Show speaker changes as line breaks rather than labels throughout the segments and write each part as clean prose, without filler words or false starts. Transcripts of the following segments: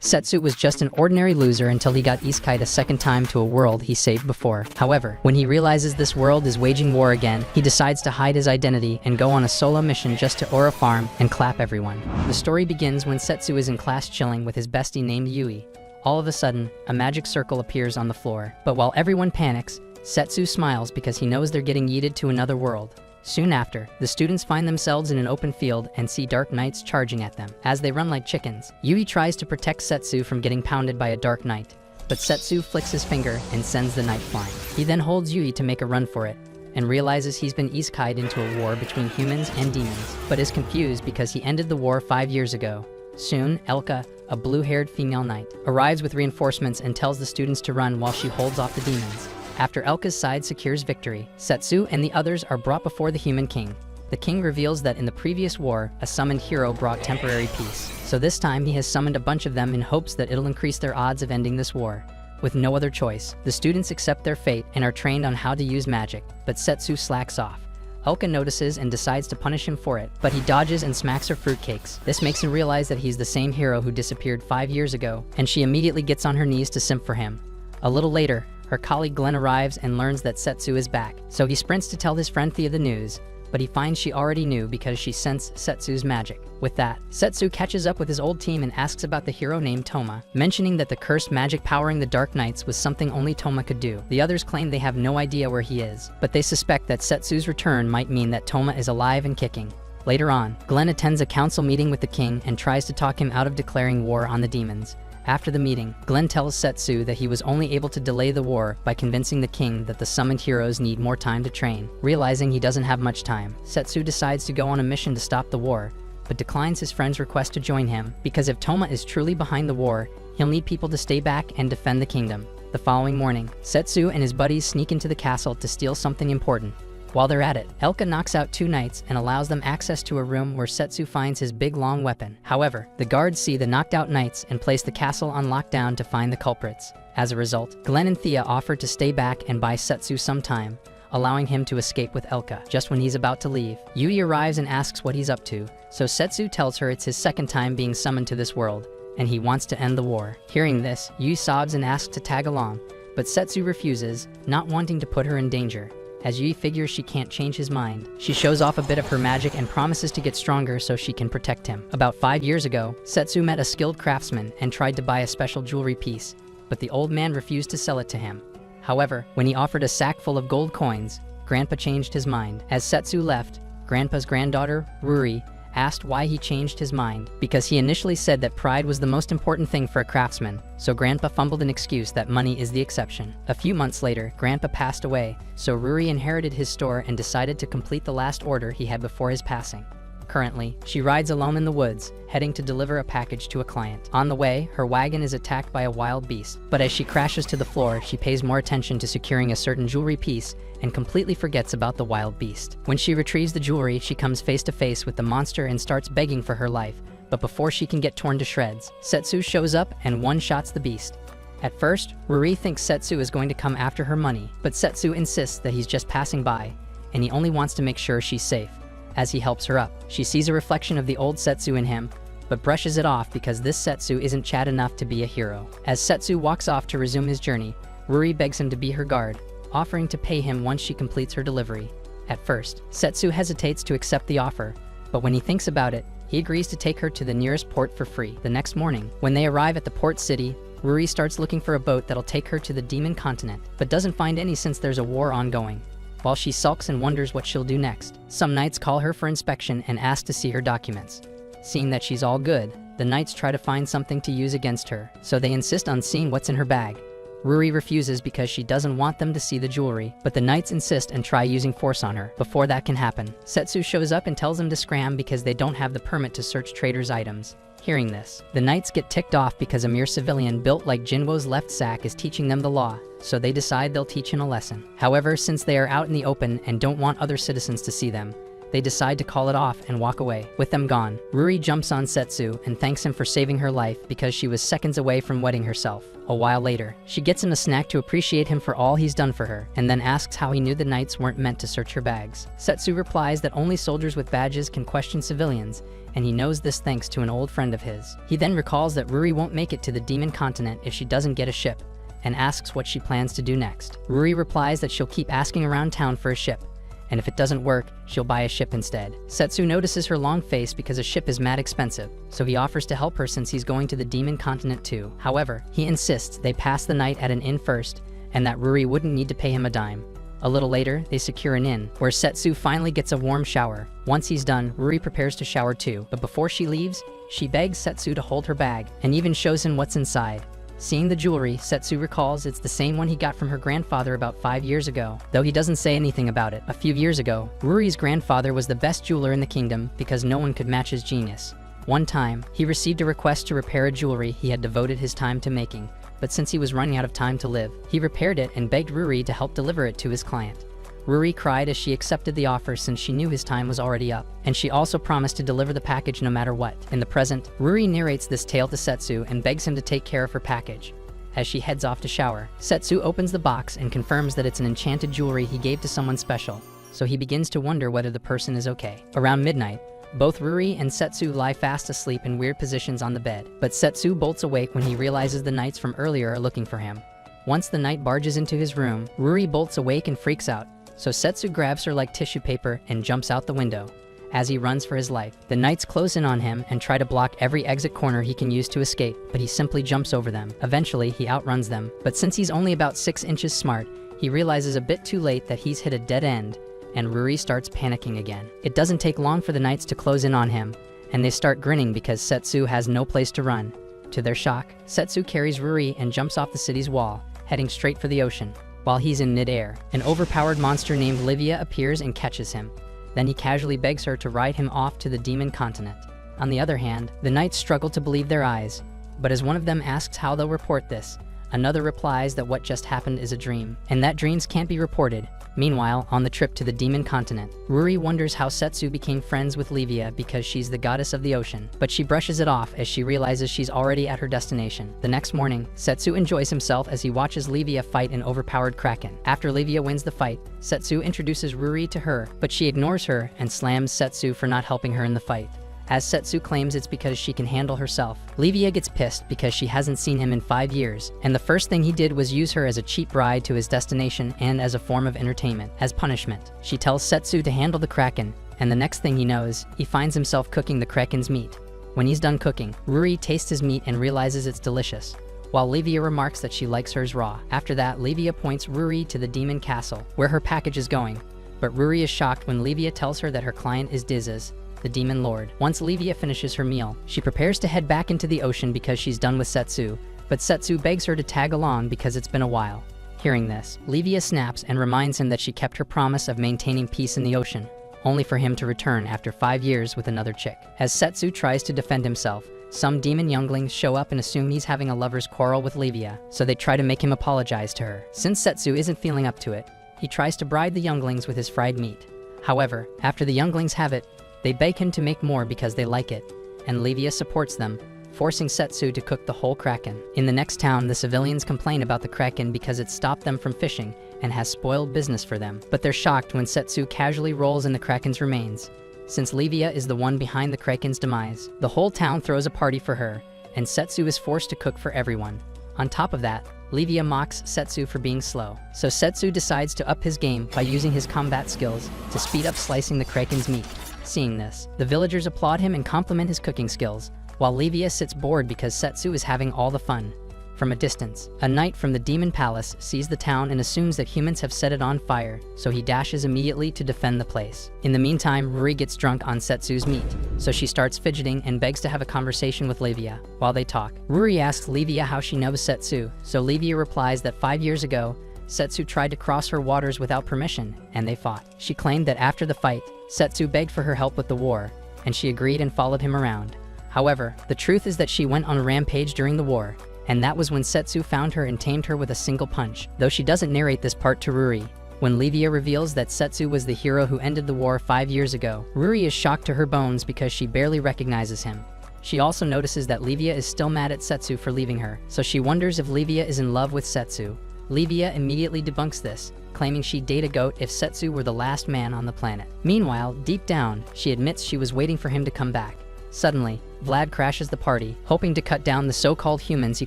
Setsu was just an ordinary loser until he got Isekai'd a second time to a world he saved before. However, when he realizes this world is waging war again, he decides to hide his identity and go on a solo mission just to Aura Farm and clap everyone. The story begins when Setsu is in class chilling with his bestie named Yui. All of a sudden, a magic circle appears on the floor. But while everyone panics, Setsu smiles because he knows they're getting yeeted to another world. Soon after, the students find themselves in an open field and see dark knights charging at them. As they run like chickens, Yui tries to protect Setsu from getting pounded by a dark knight, but Setsu flicks his finger and sends the knight flying. He then holds Yui to make a run for it, and realizes he's been Isekai'd into a war between humans and demons, but is confused because he ended the war 5 years ago. Soon, Elka, a blue-haired female knight, arrives with reinforcements and tells the students to run while she holds off the demons. After Elka's side secures victory, Setsu and the others are brought before the human king. The king reveals that in the previous war, a summoned hero brought temporary peace. So this time he has summoned a bunch of them in hopes that it'll increase their odds of ending this war. With no other choice, the students accept their fate and are trained on how to use magic, but Setsu slacks off. Elka notices and decides to punish him for it, but he dodges and smacks her fruitcakes. This makes him realize that he's the same hero who disappeared 5 years ago, and she immediately gets on her knees to simp for him. A little later, her colleague Glenn arrives and learns that Setsu is back, so he sprints to tell his friend Thea the news, but he finds she already knew because she sensed Setsu's magic. With that, Setsu catches up with his old team and asks about the hero named Toma, mentioning that the cursed magic powering the Dark Knights was something only Toma could do. The others claim they have no idea where he is, but they suspect that Setsu's return might mean that Toma is alive and kicking. Later on, Glenn attends a council meeting with the king and tries to talk him out of declaring war on the demons. After the meeting, Glenn tells Setsu that he was only able to delay the war by convincing the king that the summoned heroes need more time to train. Realizing he doesn't have much time, Setsu decides to go on a mission to stop the war, but declines his friend's request to join him, because if Toma is truly behind the war, he'll need people to stay back and defend the kingdom. The following morning, Setsu and his buddies sneak into the castle to steal something important. While they're at it, Elka knocks out 2 knights and allows them access to a room where Setsu finds his big long weapon. However, the guards see the knocked out knights and place the castle on lockdown to find the culprits. As a result, Glenn and Thea offer to stay back and buy Setsu some time, allowing him to escape with Elka. Just when he's about to leave, Yui arrives and asks what he's up to, so Setsu tells her it's his second time being summoned to this world, and he wants to end the war. Hearing this, Yui sobs and asks to tag along, but Setsu refuses, not wanting to put her in danger. As Yui figures she can't change his mind, she shows off a bit of her magic and promises to get stronger so she can protect him. About 5 years ago, Setsu met a skilled craftsman and tried to buy a special jewelry piece, but the old man refused to sell it to him. However, when he offered a sack full of gold coins, Grandpa changed his mind. As Setsu left, Grandpa's granddaughter, Ruri, asked why he changed his mind, because he initially said that pride was the most important thing for a craftsman, so Grandpa fumbled an excuse that money is the exception. A few months later, Grandpa passed away, so Ruri inherited his store and decided to complete the last order he had before his passing. Currently, she rides alone in the woods, heading to deliver a package to a client. On the way, her wagon is attacked by a wild beast, but as she crashes to the floor, she pays more attention to securing a certain jewelry piece and completely forgets about the wild beast. When she retrieves the jewelry, she comes face to face with the monster and starts begging for her life, but before she can get torn to shreds, Setsu shows up and one-shots the beast. At first, Ruri thinks Setsu is going to come after her money, but Setsu insists that he's just passing by, and he only wants to make sure she's safe. As he helps her up, she sees a reflection of the old Setsu in him, but brushes it off because this Setsu isn't Chad enough to be a hero. As Setsu walks off to resume his journey, Ruri begs him to be her guard, offering to pay him once she completes her delivery. At first, Setsu hesitates to accept the offer, but when he thinks about it, he agrees to take her to the nearest port for free. The next morning, when they arrive at the port city, Ruri starts looking for a boat that'll take her to the demon continent, but doesn't find any since there's a war ongoing. While she sulks and wonders what she'll do next, some knights call her for inspection and ask to see her documents. Seeing that she's all good, the knights try to find something to use against her, so they insist on seeing what's in her bag. Ruri refuses because she doesn't want them to see the jewelry, but the knights insist and try using force on her. Before that can happen, Setsu shows up and tells them to scram because they don't have the permit to search traders' items. Hearing this, the knights get ticked off because a mere civilian built like Jinwo's left sack is teaching them the law, so they decide they'll teach him a lesson. However, since they are out in the open and don't want other citizens to see them, they decide to call it off and walk away. With them gone, Ruri jumps on Setsu and thanks him for saving her life because she was seconds away from wetting herself. A while later, she gets him a snack to appreciate him for all he's done for her, and then asks how he knew the knights weren't meant to search her bags. Setsu replies that only soldiers with badges can question civilians, and he knows this thanks to an old friend of his. He then recalls that Ruri won't make it to the demon continent if she doesn't get a ship, and asks what she plans to do next. Ruri replies that she'll keep asking around town for a ship, and if it doesn't work, she'll buy a ship instead. Setsu notices her long face because a ship is mad expensive, so he offers to help her since he's going to the demon continent too. However, he insists they pass the night at an inn first, and that Ruri wouldn't need to pay him a dime. A little later, they secure an inn, where Setsu finally gets a warm shower. Once he's done, Ruri prepares to shower too, but before she leaves, she begs Setsu to hold her bag, and even shows him what's inside. Seeing the jewelry, Setsu recalls it's the same one he got from her grandfather about 5 years ago, though he doesn't say anything about it. A few years ago, Ruri's grandfather was the best jeweler in the kingdom because no one could match his genius. One time, he received a request to repair a jewelry he had devoted his time to making, but since he was running out of time to live, he repaired it and begged Ruri to help deliver it to his client. Ruri cried as she accepted the offer since she knew his time was already up, and she also promised to deliver the package no matter what. In the present, Ruri narrates this tale to Setsu and begs him to take care of her package. As she heads off to shower, Setsu opens the box and confirms that it's an enchanted jewelry he gave to someone special, so he begins to wonder whether the person is okay. Around midnight, both Ruri and Setsu lie fast asleep in weird positions on the bed, but Setsu bolts awake when he realizes the knights from earlier are looking for him. Once the knight barges into his room, Ruri bolts awake and freaks out, so Setsu grabs her like tissue paper and jumps out the window. As he runs for his life, the knights close in on him and try to block every exit corner he can use to escape, but he simply jumps over them. Eventually, he outruns them, but since he's only about 6 inches smart, he realizes a bit too late that he's hit a dead end, and Ruri starts panicking again. It doesn't take long for the knights to close in on him, and they start grinning because Setsu has no place to run. To their shock, Setsu carries Ruri and jumps off the city's wall, heading straight for the ocean. While he's in mid-air, an overpowered monster named Livia appears and catches him. Then he casually begs her to ride him off to the demon continent. On the other hand, the knights struggle to believe their eyes, but as one of them asks how they'll report this, another replies that what just happened is a dream, and that dreams can't be reported. Meanwhile, on the trip to the demon continent, Ruri wonders how Setsu became friends with Livia because she's the goddess of the ocean, but she brushes it off as she realizes she's already at her destination. The next morning, Setsu enjoys himself as he watches Livia fight an overpowered kraken. After Livia wins the fight, Setsu introduces Ruri to her, but she ignores her and slams Setsu for not helping her in the fight. As Setsu claims it's because she can handle herself, Livia gets pissed because she hasn't seen him in 5 years, and the first thing he did was use her as a cheap ride to his destination and as a form of entertainment. As punishment, she tells Setsu to handle the kraken, and the next thing he knows, he finds himself cooking the kraken's meat. When he's done cooking, Ruri tastes his meat and realizes it's delicious, while Livia remarks that she likes hers raw. After that, Livia points Ruri to the demon castle, where her package is going, but Ruri is shocked when Livia tells her that her client is Dizes, the demon lord. Once Livia finishes her meal, she prepares to head back into the ocean because she's done with Setsu, but Setsu begs her to tag along because it's been a while. Hearing this, Livia snaps and reminds him that she kept her promise of maintaining peace in the ocean, only for him to return after 5 years with another chick. As Setsu tries to defend himself, some demon younglings show up and assume he's having a lover's quarrel with Livia, so they try to make him apologize to her. Since Setsu isn't feeling up to it, he tries to bribe the younglings with his fried meat. However, after the younglings have it, they beg him to make more because they like it, and Livia supports them, forcing Setsu to cook the whole kraken. In the next town, the civilians complain about the kraken because it stopped them from fishing and has spoiled business for them, but they're shocked when Setsu casually rolls in the kraken's remains. Since Livia is the one behind the kraken's demise, the whole town throws a party for her, and Setsu is forced to cook for everyone. On top of that, Livia mocks Setsu for being slow, so Setsu decides to up his game by using his combat skills to speed up slicing the kraken's meat. Seeing this, the villagers applaud him and compliment his cooking skills, while Livia sits bored because Setsu is having all the fun. From a distance, a knight from the demon palace sees the town and assumes that humans have set it on fire, so he dashes immediately to defend the place. In the meantime, Ruri gets drunk on Setsu's meat, so she starts fidgeting and begs to have a conversation with Livia. While they talk, Ruri asks Livia how she knows Setsu, so Livia replies that 5 years ago, Setsu tried to cross her waters without permission, and they fought. She claimed that after the fight, Setsu begged for her help with the war, and she agreed and followed him around. However, the truth is that she went on a rampage during the war, and that was when Setsu found her and tamed her with a single punch. Though she doesn't narrate this part to Ruri, When Livia reveals that Setsu was the hero who ended the war 5 years ago, Ruri is shocked to her bones because she barely recognizes him. She also notices that Livia is still mad at Setsu for leaving her, so she wonders if Livia is in love with Setsu. Livia immediately debunks this, claiming she'd date a goat if Setsu were the last man on the planet. Meanwhile, deep down, she admits she was waiting for him to come back. Suddenly, Vlad crashes the party, hoping to cut down the so-called humans he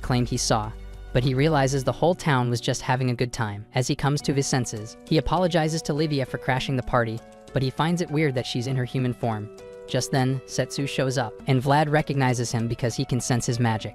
claimed he saw. But he realizes the whole town was just having a good time. As he comes to his senses, he apologizes to Livia for crashing the party, but he finds it weird that she's in her human form. Just then, Setsu shows up, and Vlad recognizes him because he can sense his magic.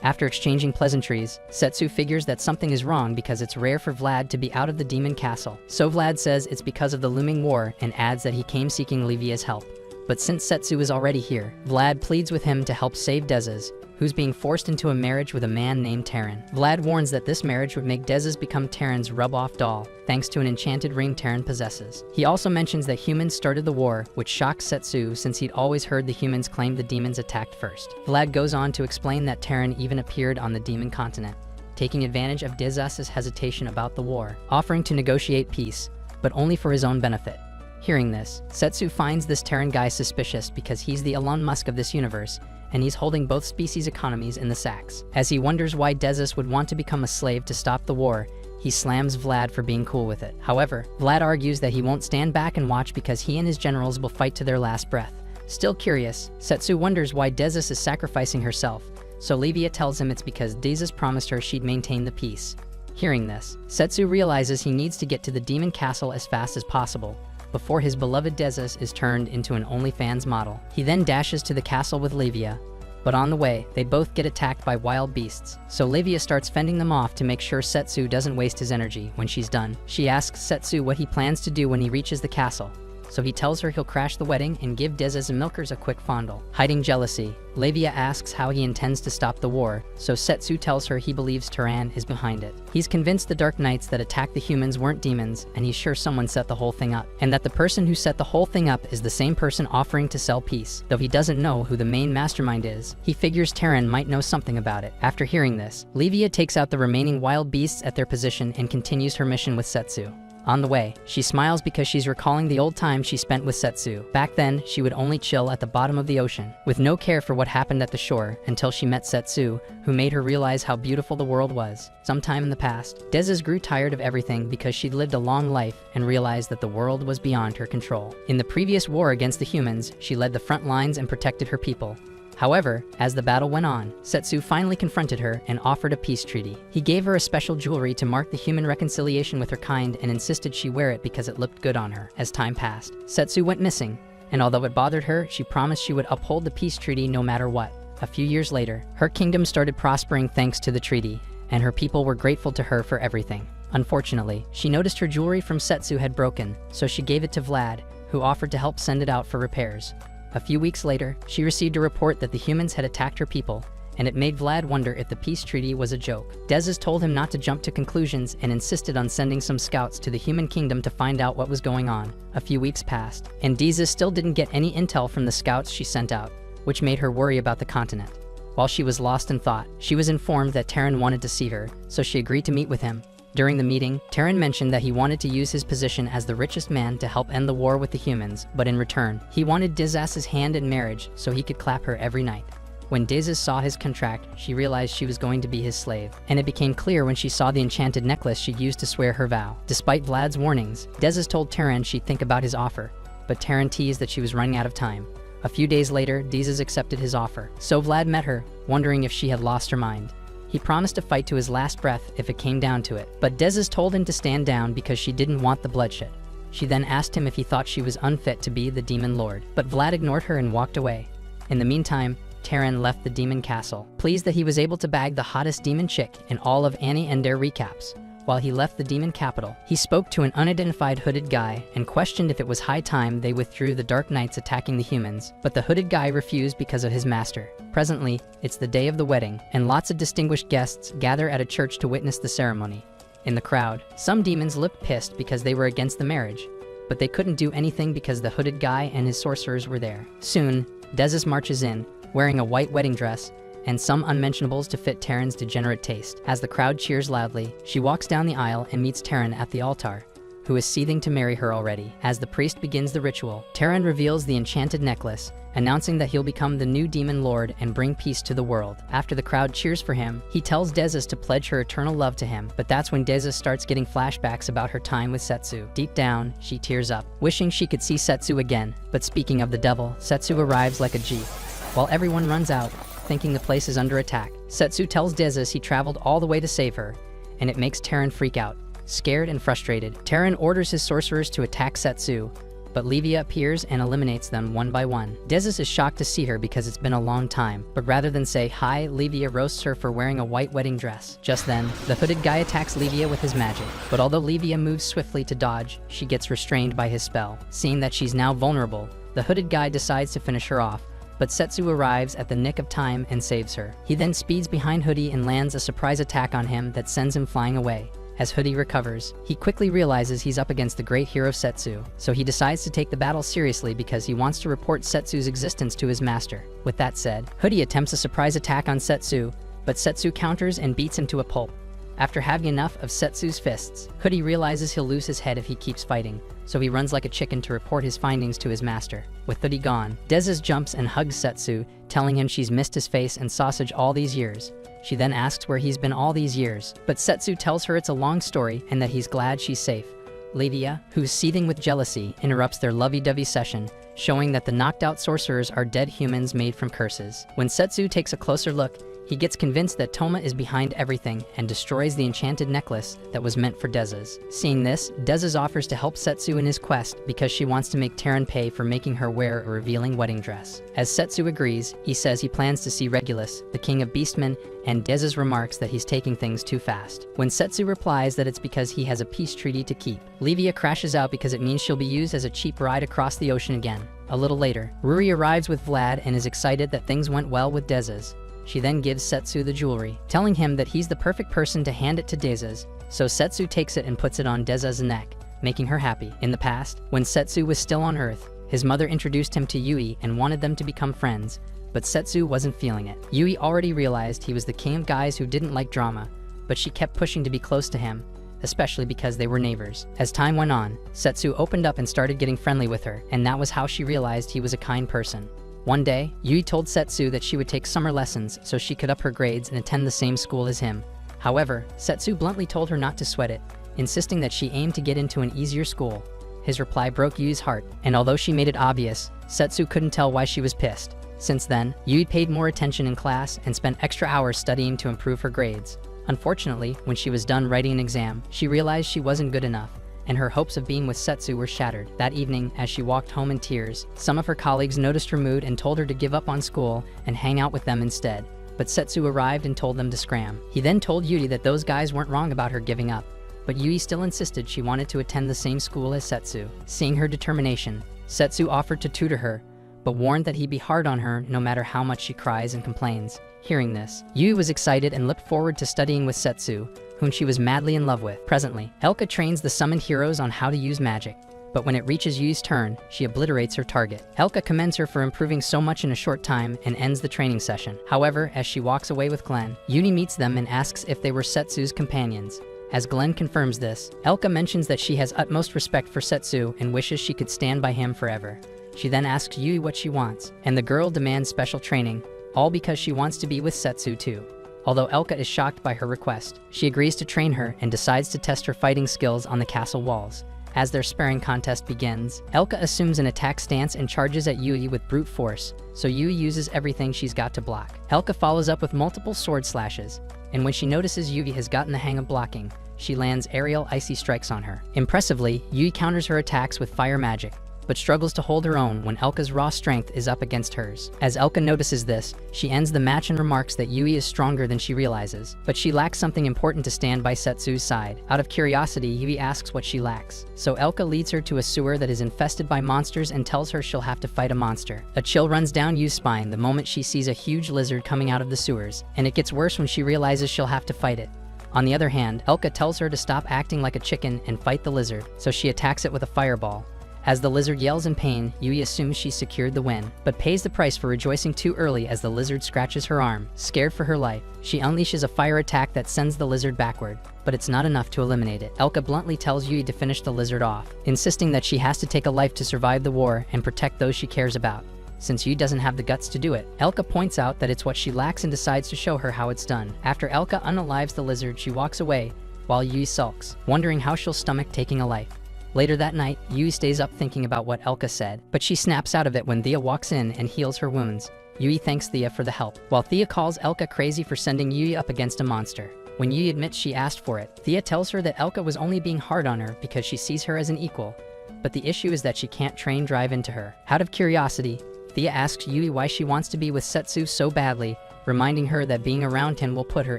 After exchanging pleasantries, Setsu figures that something is wrong because it's rare for Vlad to be out of the demon castle. So Vlad says it's because of the looming war and adds that he came seeking Livia's help. But since Setsu is already here, Vlad pleads with him to help save Dezes, who's being forced into a marriage with a man named Terran. Vlad warns that this marriage would make Dezes become Terran's rub-off doll, thanks to an enchanted ring Terran possesses. He also mentions that humans started the war, which shocks Setsu since he'd always heard the humans claim the demons attacked first. Vlad goes on to explain that Terran even appeared on the demon continent, taking advantage of Dezes' hesitation about the war, offering to negotiate peace, but only for his own benefit. Hearing this, Setsu finds this Terran guy suspicious because he's the Elon Musk of this universe, and he's holding both species' economies in the sacks. As he wonders why Dezes would want to become a slave to stop the war, he slams Vlad for being cool with it. However, Vlad argues that he won't stand back and watch because he and his generals will fight to their last breath. Still curious, Setsu wonders why Dezes is sacrificing herself, so Livia tells him it's because Dezes promised her she'd maintain the peace. Hearing this, Setsu realizes he needs to get to the demon castle as fast as possible, before his beloved Dezes is turned into an OnlyFans model. He then dashes to the castle with Livia, but on the way, they both get attacked by wild beasts, so Livia starts fending them off to make sure Setsu doesn't waste his energy. When she's done, she asks Setsu what he plans to do when he reaches the castle, so he tells her he'll crash the wedding and give Dezes and Milkers a quick fondle. Hiding jealousy, Livia asks how he intends to stop the war, so Setsu tells her he believes Terran is behind it. He's convinced the Dark Knights that attacked the humans weren't demons, and he's sure someone set the whole thing up, and that the person who set the whole thing up is the same person offering to sell peace. Though he doesn't know who the main mastermind is, he figures Terran might know something about it. After hearing this, Livia takes out the remaining wild beasts at their position and continues her mission with Setsu. On the way, she smiles because she's recalling the old time she spent with Setsu. Back then, she would only chill at the bottom of the ocean, with no care for what happened at the shore, until she met Setsu, who made her realize how beautiful the world was. Sometime in the past, Dezes grew tired of everything because she'd lived a long life and realized that the world was beyond her control. In the previous war against the humans, she led the front lines and protected her people. However, as the battle went on, Setsu finally confronted her and offered a peace treaty. He gave her a special jewelry to mark the human reconciliation with her kind and insisted she wear it because it looked good on her. As time passed, Setsu went missing, and although it bothered her, she promised she would uphold the peace treaty no matter what. A few years later, her kingdom started prospering thanks to the treaty, and her people were grateful to her for everything. Unfortunately, she noticed her jewelry from Setsu had broken, so she gave it to Vlad, who offered to help send it out for repairs. A few weeks later, she received a report that the humans had attacked her people, and it made Vlad wonder if the peace treaty was a joke. Dezes told him not to jump to conclusions and insisted on sending some scouts to the human kingdom to find out what was going on. A few weeks passed, and Dezes still didn't get any intel from the scouts she sent out, which made her worry about the continent. While she was lost in thought, she was informed that Terran wanted to see her, so she agreed to meet with him. During the meeting, Terran mentioned that he wanted to use his position as the richest man to help end the war with the humans, but in return, he wanted Dezes' hand in marriage so he could clap her every night. When Dezes saw his contract, she realized she was going to be his slave, and it became clear when she saw the enchanted necklace she'd used to swear her vow. Despite Vlad's warnings, Dezes told Terran she'd think about his offer, but Terran teased that she was running out of time. A few days later, Dezes accepted his offer, so Vlad met her, wondering if she had lost her mind. He promised to fight to his last breath if it came down to it, but Dezes told him to stand down because she didn't want the bloodshed. She then asked him if he thought she was unfit to be the demon lord, but Vlad ignored her and walked away. In the meantime, Terran left the demon castle, pleased that he was able to bag the hottest demon chick in all of Annie and Dare recaps. While he left the demon capital, he spoke to an unidentified hooded guy and questioned if it was high time they withdrew the Dark Knights attacking the humans, but the hooded guy refused because of his master. Presently, it's the day of the wedding, and lots of distinguished guests gather at a church to witness the ceremony. In the crowd, some demons looked pissed because they were against the marriage, but they couldn't do anything because the hooded guy and his sorcerers were there. Soon, Dezes marches in, wearing a white wedding dress, and some unmentionables to fit Terran's degenerate taste. As the crowd cheers loudly, she walks down the aisle and meets Terran at the altar, who who is seething to marry her already. As the priest begins the ritual, Terran reveals the enchanted necklace, announcing that he'll become the new demon lord and bring peace to the world. After the crowd cheers for him, he tells Dezes to pledge her eternal love to him, but that's when Dezes starts getting flashbacks about her time with Setsu. Deep down, she tears up, wishing she could see Setsu again. But speaking of the devil, Setsu arrives like a jeep. While everyone runs out, thinking the place is under attack, Setsu tells Dezes he traveled all the way to save her, and it makes Terran freak out. Scared and frustrated, Terran orders his sorcerers to attack Setsu, but Livia appears and eliminates them one by one. Dezes is shocked to see her because it's been a long time, but rather than say hi, Livia roasts her for wearing a white wedding dress. Just then, the hooded guy attacks Livia with his magic, but although Livia moves swiftly to dodge, she gets restrained by his spell. Seeing that she's now vulnerable, the hooded guy decides to finish her off, but Setsu arrives at the nick of time and saves her. He then speeds behind Hoodie and lands a surprise attack on him that sends him flying away. As Hoodie recovers, he quickly realizes he's up against the great hero Setsu, so he decides to take the battle seriously because he wants to report Setsu's existence to his master. With that said, Hoodie attempts a surprise attack on Setsu, but Setsu counters and beats him to a pulp. After having enough of Setsu's fists, Hoodie realizes he'll lose his head if he keeps fighting, so he runs like a chicken to report his findings to his master. With Hoodie gone, Dezes jumps and hugs Setsu, telling him she's missed his face and sausage all these years. She then asks where he's been all these years, but Setsu tells her it's a long story and that he's glad she's safe. Livia, who's seething with jealousy, interrupts their lovey-dovey session, showing that the knocked-out sorcerers are dead humans made from curses. When Setsu takes a closer look, he gets convinced that Toma is behind everything and destroys the enchanted necklace that was meant for Dezes. Seeing this, Dezes offers to help Setsu in his quest because she wants to make Terran pay for making her wear a revealing wedding dress. As Setsu agrees, he says he plans to see Regulus, the king of beastmen, and Dezes remarks that he's taking things too fast. When Setsu replies that it's because he has a peace treaty to keep, Livia crashes out because it means she'll be used as a cheap ride across the ocean again. A little later, Ruri arrives with Vlad and is excited that things went well with Dezes. She then gives Setsu the jewelry, telling him that he's the perfect person to hand it to Dezes, so Setsu takes it and puts it on Dezes' neck, making her happy. In the past, when Setsu was still on Earth, his mother introduced him to Yui and wanted them to become friends, but Setsu wasn't feeling it. Yui already realized he was the king of guys who didn't like drama, but she kept pushing to be close to him, especially because they were neighbors. As time went on, Setsu opened up and started getting friendly with her, and that was how she realized he was a kind person. One day, Yui told Setsu that she would take summer lessons so she could up her grades and attend the same school as him. However, Setsu bluntly told her not to sweat it, insisting that she aimed to get into an easier school. His reply broke Yui's heart, and although she made it obvious, Setsu couldn't tell why she was pissed. Since then, Yui paid more attention in class and spent extra hours studying to improve her grades. Unfortunately, when she was done writing an exam, she realized she wasn't good enough, and her hopes of being with Setsu were shattered. That evening, as she walked home in tears, some of her colleagues noticed her mood and told her to give up on school and hang out with them instead. But Setsu arrived and told them to scram. He then told Yui that those guys weren't wrong about her giving up, but Yui still insisted she wanted to attend the same school as Setsu. Seeing her determination, Setsu offered to tutor her, but warned that he'd be hard on her no matter how much she cries and complains. Hearing this, Yui was excited and looked forward to studying with Setsu, whom she was madly in love with. Presently, Elka trains the summoned heroes on how to use magic, but when it reaches Yui's turn, she obliterates her target. Elka commends her for improving so much in a short time and ends the training session. However, as she walks away with Glenn, Yui meets them and asks if they were Setsu's companions. As Glenn confirms this, Elka mentions that she has utmost respect for Setsu and wishes she could stand by him forever. She then asks Yui what she wants, and the girl demands special training, all because she wants to be with Setsu too. Although Elka is shocked by her request, she agrees to train her and decides to test her fighting skills on the castle walls. As their sparring contest begins, Elka assumes an attack stance and charges at Yui with brute force, so Yui uses everything she's got to block. Elka follows up with multiple sword slashes, and when she notices Yui has gotten the hang of blocking, she lands aerial icy strikes on her. Impressively, Yui counters her attacks with fire magic, but struggles to hold her own when Elka's raw strength is up against hers. As Elka notices this, she ends the match and remarks that Yui is stronger than she realizes, but she lacks something important to stand by Setsu's side. Out of curiosity, Yui asks what she lacks, so Elka leads her to a sewer that is infested by monsters and tells her she'll have to fight a monster. A chill runs down Yui's spine the moment she sees a huge lizard coming out of the sewers, and it gets worse when she realizes she'll have to fight it. On the other hand, Elka tells her to stop acting like a chicken and fight the lizard, so she attacks it with a fireball. As the lizard yells in pain, Yui assumes she secured the win, but pays the price for rejoicing too early as the lizard scratches her arm. Scared for her life, she unleashes a fire attack that sends the lizard backward, but it's not enough to eliminate it. Elka bluntly tells Yui to finish the lizard off, insisting that she has to take a life to survive the war and protect those she cares about, since Yui doesn't have the guts to do it. Elka points out that it's what she lacks and decides to show her how it's done. After Elka unalives the lizard, she walks away, while Yui sulks, wondering how she'll stomach taking a life. Later that night, Yui stays up thinking about what Elka said, but she snaps out of it when Thea walks in and heals her wounds. Yui thanks Thea for the help, while Thea calls Elka crazy for sending Yui up against a monster. When Yui admits she asked for it, Thea tells her that Elka was only being hard on her because she sees her as an equal, but the issue is that she can't train drive into her. Out of curiosity, Thea asks Yui why she wants to be with Setsu so badly, reminding her that being around him will put her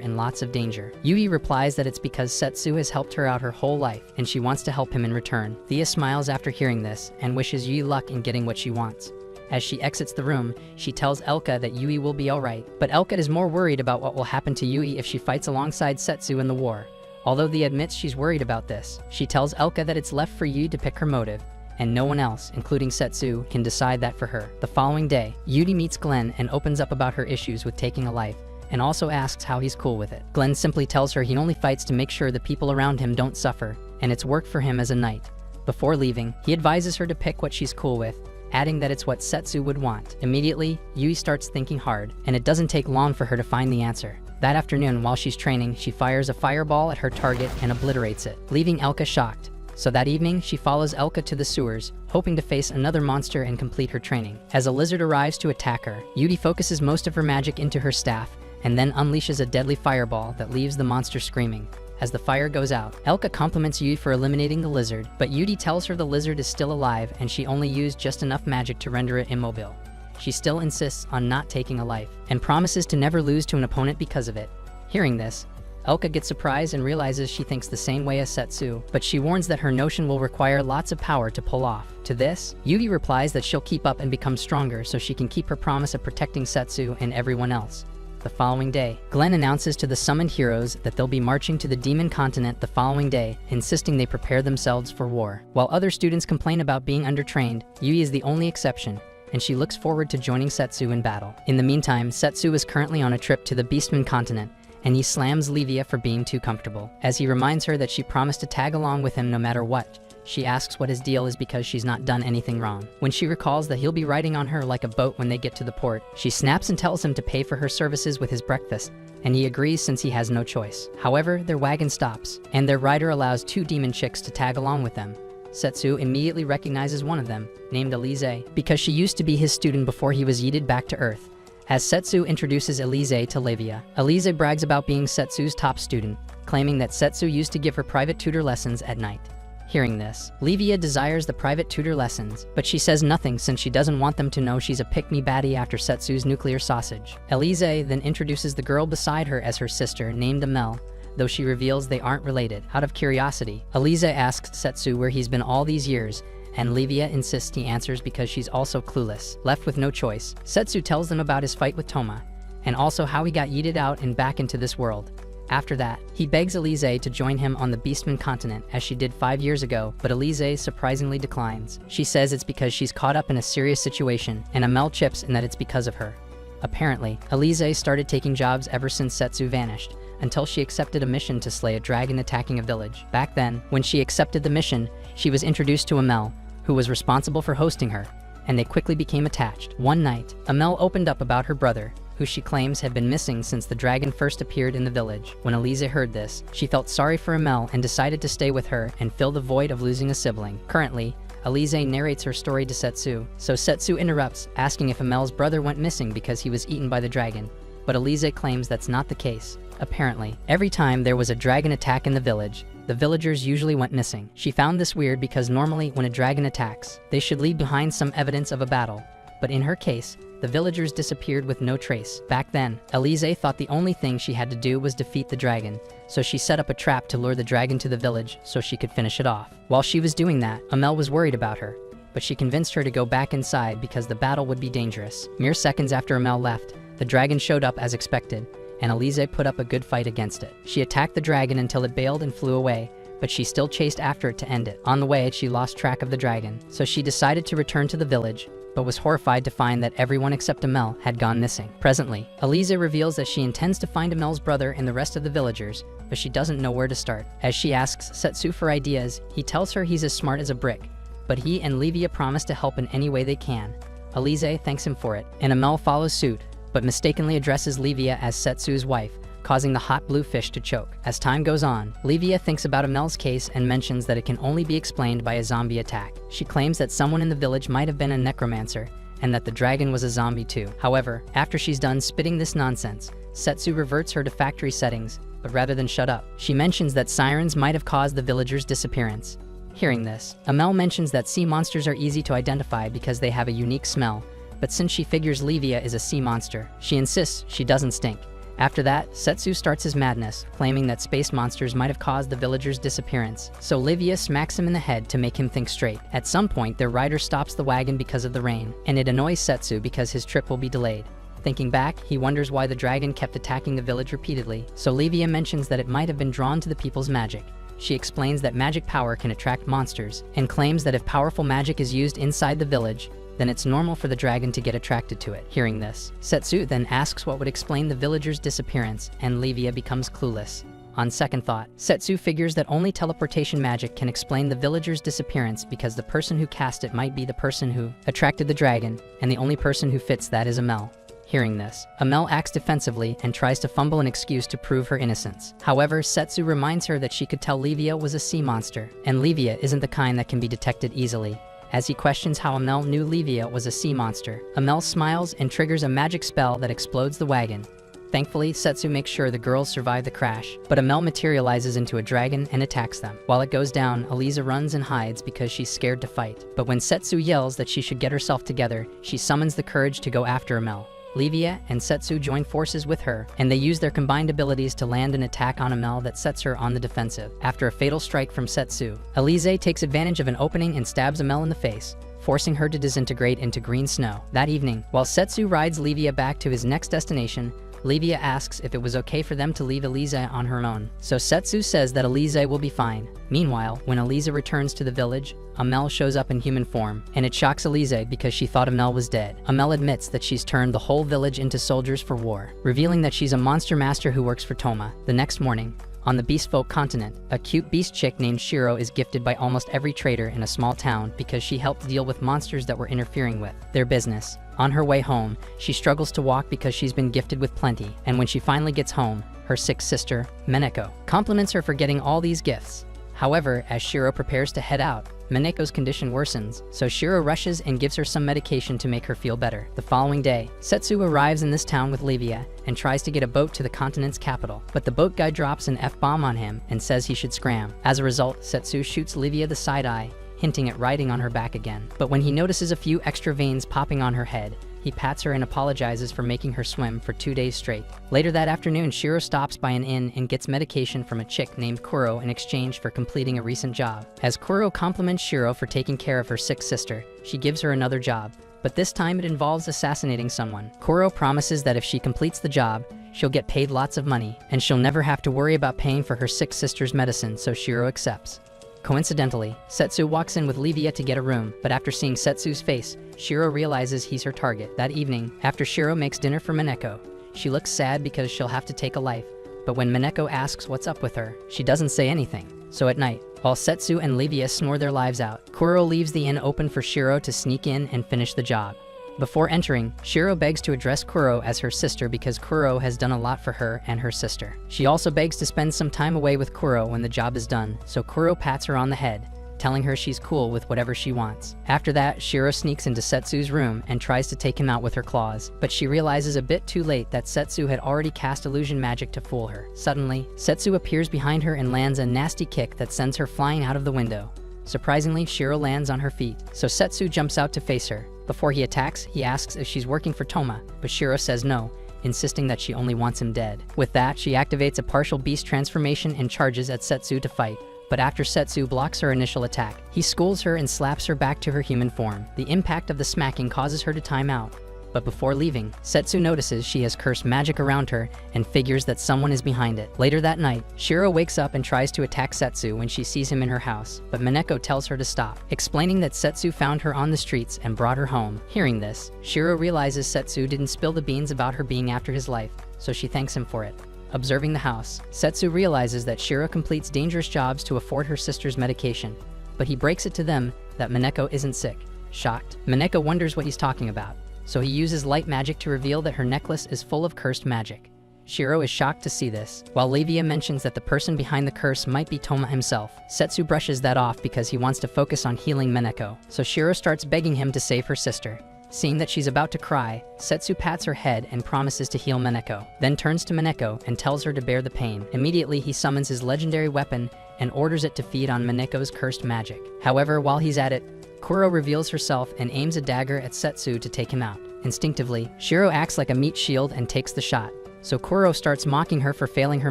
in lots of danger. Yui replies that it's because Setsu has helped her out her whole life, and she wants to help him in return. Thea smiles after hearing this, and wishes Yui luck in getting what she wants. As she exits the room, she tells Elka that Yui will be alright, but Elka is more worried about what will happen to Yui if she fights alongside Setsu in the war. Although Thea admits she's worried about this, she tells Elka that it's left for Yui to pick her motive, and no one else, including Setsu, can decide that for her. The following day, Yuri meets Glenn and opens up about her issues with taking a life, and also asks how he's cool with it. Glenn simply tells her he only fights to make sure the people around him don't suffer, and it's work for him as a knight. Before leaving, he advises her to pick what she's cool with, adding that it's what Setsu would want. Immediately, Yui starts thinking hard, and it doesn't take long for her to find the answer. That afternoon, while she's training, she fires a fireball at her target and obliterates it, leaving Elka shocked. So that evening, she follows Elka to the sewers, hoping to face another monster and complete her training. As a lizard arrives to attack her, Yui focuses most of her magic into her staff, and then unleashes a deadly fireball that leaves the monster screaming. As the fire goes out, Elka compliments Yui for eliminating the lizard, but Yui tells her the lizard is still alive and she only used just enough magic to render it immobile. She still insists on not taking a life, and promises to never lose to an opponent because of it. Hearing this, Elka gets surprised and realizes she thinks the same way as Setsu, but she warns that her notion will require lots of power to pull off. To this, Yui replies that she'll keep up and become stronger so she can keep her promise of protecting Setsu and everyone else. The following day, Glenn announces to the summoned heroes that they'll be marching to the Demon Continent the following day, insisting they prepare themselves for war. While other students complain about being undertrained, Yui is the only exception, and she looks forward to joining Setsu in battle. In the meantime, Setsu is currently on a trip to the Beastman Continent, and he slams Livia for being too comfortable. As he reminds her that she promised to tag along with him no matter what, she asks what his deal is because she's not done anything wrong. When she recalls that he'll be riding on her like a boat when they get to the port, she snaps and tells him to pay for her services with his breakfast, and he agrees since he has no choice. However, their wagon stops, and their rider allows two demon chicks to tag along with them. Setsu immediately recognizes one of them, named Elise, because she used to be his student before he was yeeted back to Earth. As Setsu introduces Elise to Livia, Elise brags about being Setsu's top student, claiming that Setsu used to give her private tutor lessons at night. Hearing this, Livia desires the private tutor lessons, but she says nothing since she doesn't want them to know she's a pick-me baddie after Setsu's nuclear sausage. Elise then introduces the girl beside her as her sister, named Amel, though she reveals they aren't related. Out of curiosity, Elise asks Setsu where he's been all these years, and Livia insists he answers because she's also clueless. Left with no choice, Setsu tells them about his fight with Toma, and also how he got yeeted out and back into this world. After that, he begs Elise to join him on the Beastman Continent as she did 5 years ago, but Elise surprisingly declines. She says it's because she's caught up in a serious situation, and Amel chips in that it's because of her. Apparently, Elise started taking jobs ever since Setsu vanished, until she accepted a mission to slay a dragon attacking a village. Back then, when she accepted the mission, she was introduced to Amel, who was responsible for hosting her, and they quickly became attached. One night, Amel opened up about her brother, who she claims had been missing since the dragon first appeared in the village. When Elise heard this, she felt sorry for Amel and decided to stay with her and fill the void of losing a sibling. Currently, Elise narrates her story to Setsu, so Setsu interrupts, asking if Amel's brother went missing because he was eaten by the dragon, but Elise claims that's not the case. Apparently, every time there was a dragon attack in the village, the villagers usually went missing. She found this weird because normally when a dragon attacks, they should leave behind some evidence of a battle, but in her case, the villagers disappeared with no trace. Back then, Elise thought the only thing she had to do was defeat the dragon, so she set up a trap to lure the dragon to the village so she could finish it off. While she was doing that, Amel was worried about her, but she convinced her to go back inside because the battle would be dangerous. Mere seconds after Amel left, the dragon showed up as expected, and Elise put up a good fight against it. She attacked the dragon until it bailed and flew away, but she still chased after it to end it. On the way, she lost track of the dragon, so she decided to return to the village, but was horrified to find that everyone except Amel had gone missing. Presently, Elise reveals that she intends to find Amel's brother and the rest of the villagers, but she doesn't know where to start. As she asks Setsu for ideas, he tells her he's as smart as a brick, but he and Livia promise to help in any way they can. Elise thanks him for it, and Amel follows suit, but mistakenly addresses Livia as Setsu's wife, causing the hot blue fish to choke. As time goes on, Livia thinks about Amel's case and mentions that it can only be explained by a zombie attack. She claims that someone in the village might have been a necromancer, and that the dragon was a zombie too. However, after she's done spitting this nonsense, Setsu reverts her to factory settings, but rather than shut up, she mentions that sirens might have caused the villagers' disappearance. Hearing this, Amel mentions that sea monsters are easy to identify because they have a unique smell, but since she figures Livia is a sea monster, she insists she doesn't stink. After that, Setsu starts his madness, claiming that space monsters might have caused the villagers' disappearance, so Livia smacks him in the head to make him think straight. At some point, their rider stops the wagon because of the rain, and it annoys Setsu because his trip will be delayed. Thinking back, he wonders why the dragon kept attacking the village repeatedly, so Livia mentions that it might have been drawn to the people's magic. She explains that magic power can attract monsters, and claims that if powerful magic is used inside the village, then it's normal for the dragon to get attracted to it. Hearing this, Setsu then asks what would explain the villagers' disappearance, and Livia becomes clueless. On second thought, Setsu figures that only teleportation magic can explain the villagers' disappearance because the person who cast it might be the person who attracted the dragon, and the only person who fits that is Amel. Hearing this, Amel acts defensively and tries to fumble an excuse to prove her innocence. However, Setsu reminds her that she could tell Livia was a sea monster, and Livia isn't the kind that can be detected easily. As he questions how Amel knew Livia was a sea monster, Amel smiles and triggers a magic spell that explodes the wagon. Thankfully, Setsu makes sure the girls survive the crash, but Amel materializes into a dragon and attacks them. While it goes down, Elisa runs and hides because she's scared to fight. But when Setsu yells that she should get herself together, she summons the courage to go after Amel. Livia and Setsu join forces with her, and they use their combined abilities to land an attack on Amel that sets her on the defensive. After a fatal strike from Setsu, Elise takes advantage of an opening and stabs Amel in the face, forcing her to disintegrate into green snow. That evening, while Setsu rides Livia back to his next destination, Livia asks if it was okay for them to leave Elise on her own, so Setsu says that Elise will be fine. Meanwhile, when Elise returns to the village, Amel shows up in human form, and it shocks Elise because she thought Amel was dead. Amel admits that she's turned the whole village into soldiers for war, revealing that she's a monster master who works for Toma. The next morning, on the Beastfolk continent, a cute beast chick named Shiro is gifted by almost every trader in a small town because she helped deal with monsters that were interfering with their business. On her way home, she struggles to walk because she's been gifted with plenty, and when she finally gets home, her sick sister, Mineko, compliments her for getting all these gifts. However, as Shiro prepares to head out, Mineko's condition worsens, so Shiro rushes and gives her some medication to make her feel better. The following day, Setsu arrives in this town with Livia and tries to get a boat to the continent's capital, but the boat guy drops an F-bomb on him and says he should scram. As a result, Setsu shoots Livia the side eye, hinting at riding on her back again. But when he notices a few extra veins popping on her head, he pats her and apologizes for making her swim for 2 days straight. Later that afternoon, Shiro stops by an inn and gets medication from a chick named Kuro in exchange for completing a recent job. As Kuro compliments Shiro for taking care of her sick sister, she gives her another job, but this time it involves assassinating someone. Kuro promises that if she completes the job, she'll get paid lots of money, and she'll never have to worry about paying for her sick sister's medicine, so Shiro accepts. Coincidentally, Setsu walks in with Livia to get a room, but after seeing Setsu's face, Shiro realizes he's her target. That evening, after Shiro makes dinner for Mineko, she looks sad because she'll have to take a life, but when Mineko asks what's up with her, she doesn't say anything. So at night, while Setsu and Livia snore their lives out, Kuro leaves the inn open for Shiro to sneak in and finish the job. Before entering, Shiro begs to address Kuro as her sister because Kuro has done a lot for her and her sister. She also begs to spend some time away with Kuro when the job is done, so Kuro pats her on the head, telling her she's cool with whatever she wants. After that, Shiro sneaks into Setsu's room and tries to take him out with her claws, but she realizes a bit too late that Setsu had already cast illusion magic to fool her. Suddenly, Setsu appears behind her and lands a nasty kick that sends her flying out of the window. Surprisingly, Shiro lands on her feet, so Setsu jumps out to face her. Before he attacks, he asks if she's working for Toma, but Shiro says no, insisting that she only wants him dead. With that, she activates a partial beast transformation and charges at Setsu to fight. But after Setsu blocks her initial attack, he schools her and slaps her back to her human form. The impact of the smacking causes her to time out. But before leaving, Setsu notices she has cursed magic around her and figures that someone is behind it. Later that night, Shiro wakes up and tries to attack Setsu when she sees him in her house, but Mineko tells her to stop, explaining that Setsu found her on the streets and brought her home. Hearing this, Shiro realizes Setsu didn't spill the beans about her being after his life, so she thanks him for it. Observing the house, Setsu realizes that Shiro completes dangerous jobs to afford her sister's medication, but he breaks it to them that Mineko isn't sick. Shocked, Mineko wonders what he's talking about, so he uses light magic to reveal that her necklace is full of cursed magic. Shiro is shocked to see this, while Livia mentions that the person behind the curse might be Toma himself. Setsu brushes that off because he wants to focus on healing Mineko, so Shiro starts begging him to save her sister. Seeing that she's about to cry, Setsu pats her head and promises to heal Mineko, then turns to Mineko and tells her to bear the pain. Immediately, he summons his legendary weapon and orders it to feed on Mineko's cursed magic. However, while he's at it, Kuro reveals herself and aims a dagger at Setsu to take him out. Instinctively, Shiro acts like a meat shield and takes the shot, so Kuro starts mocking her for failing her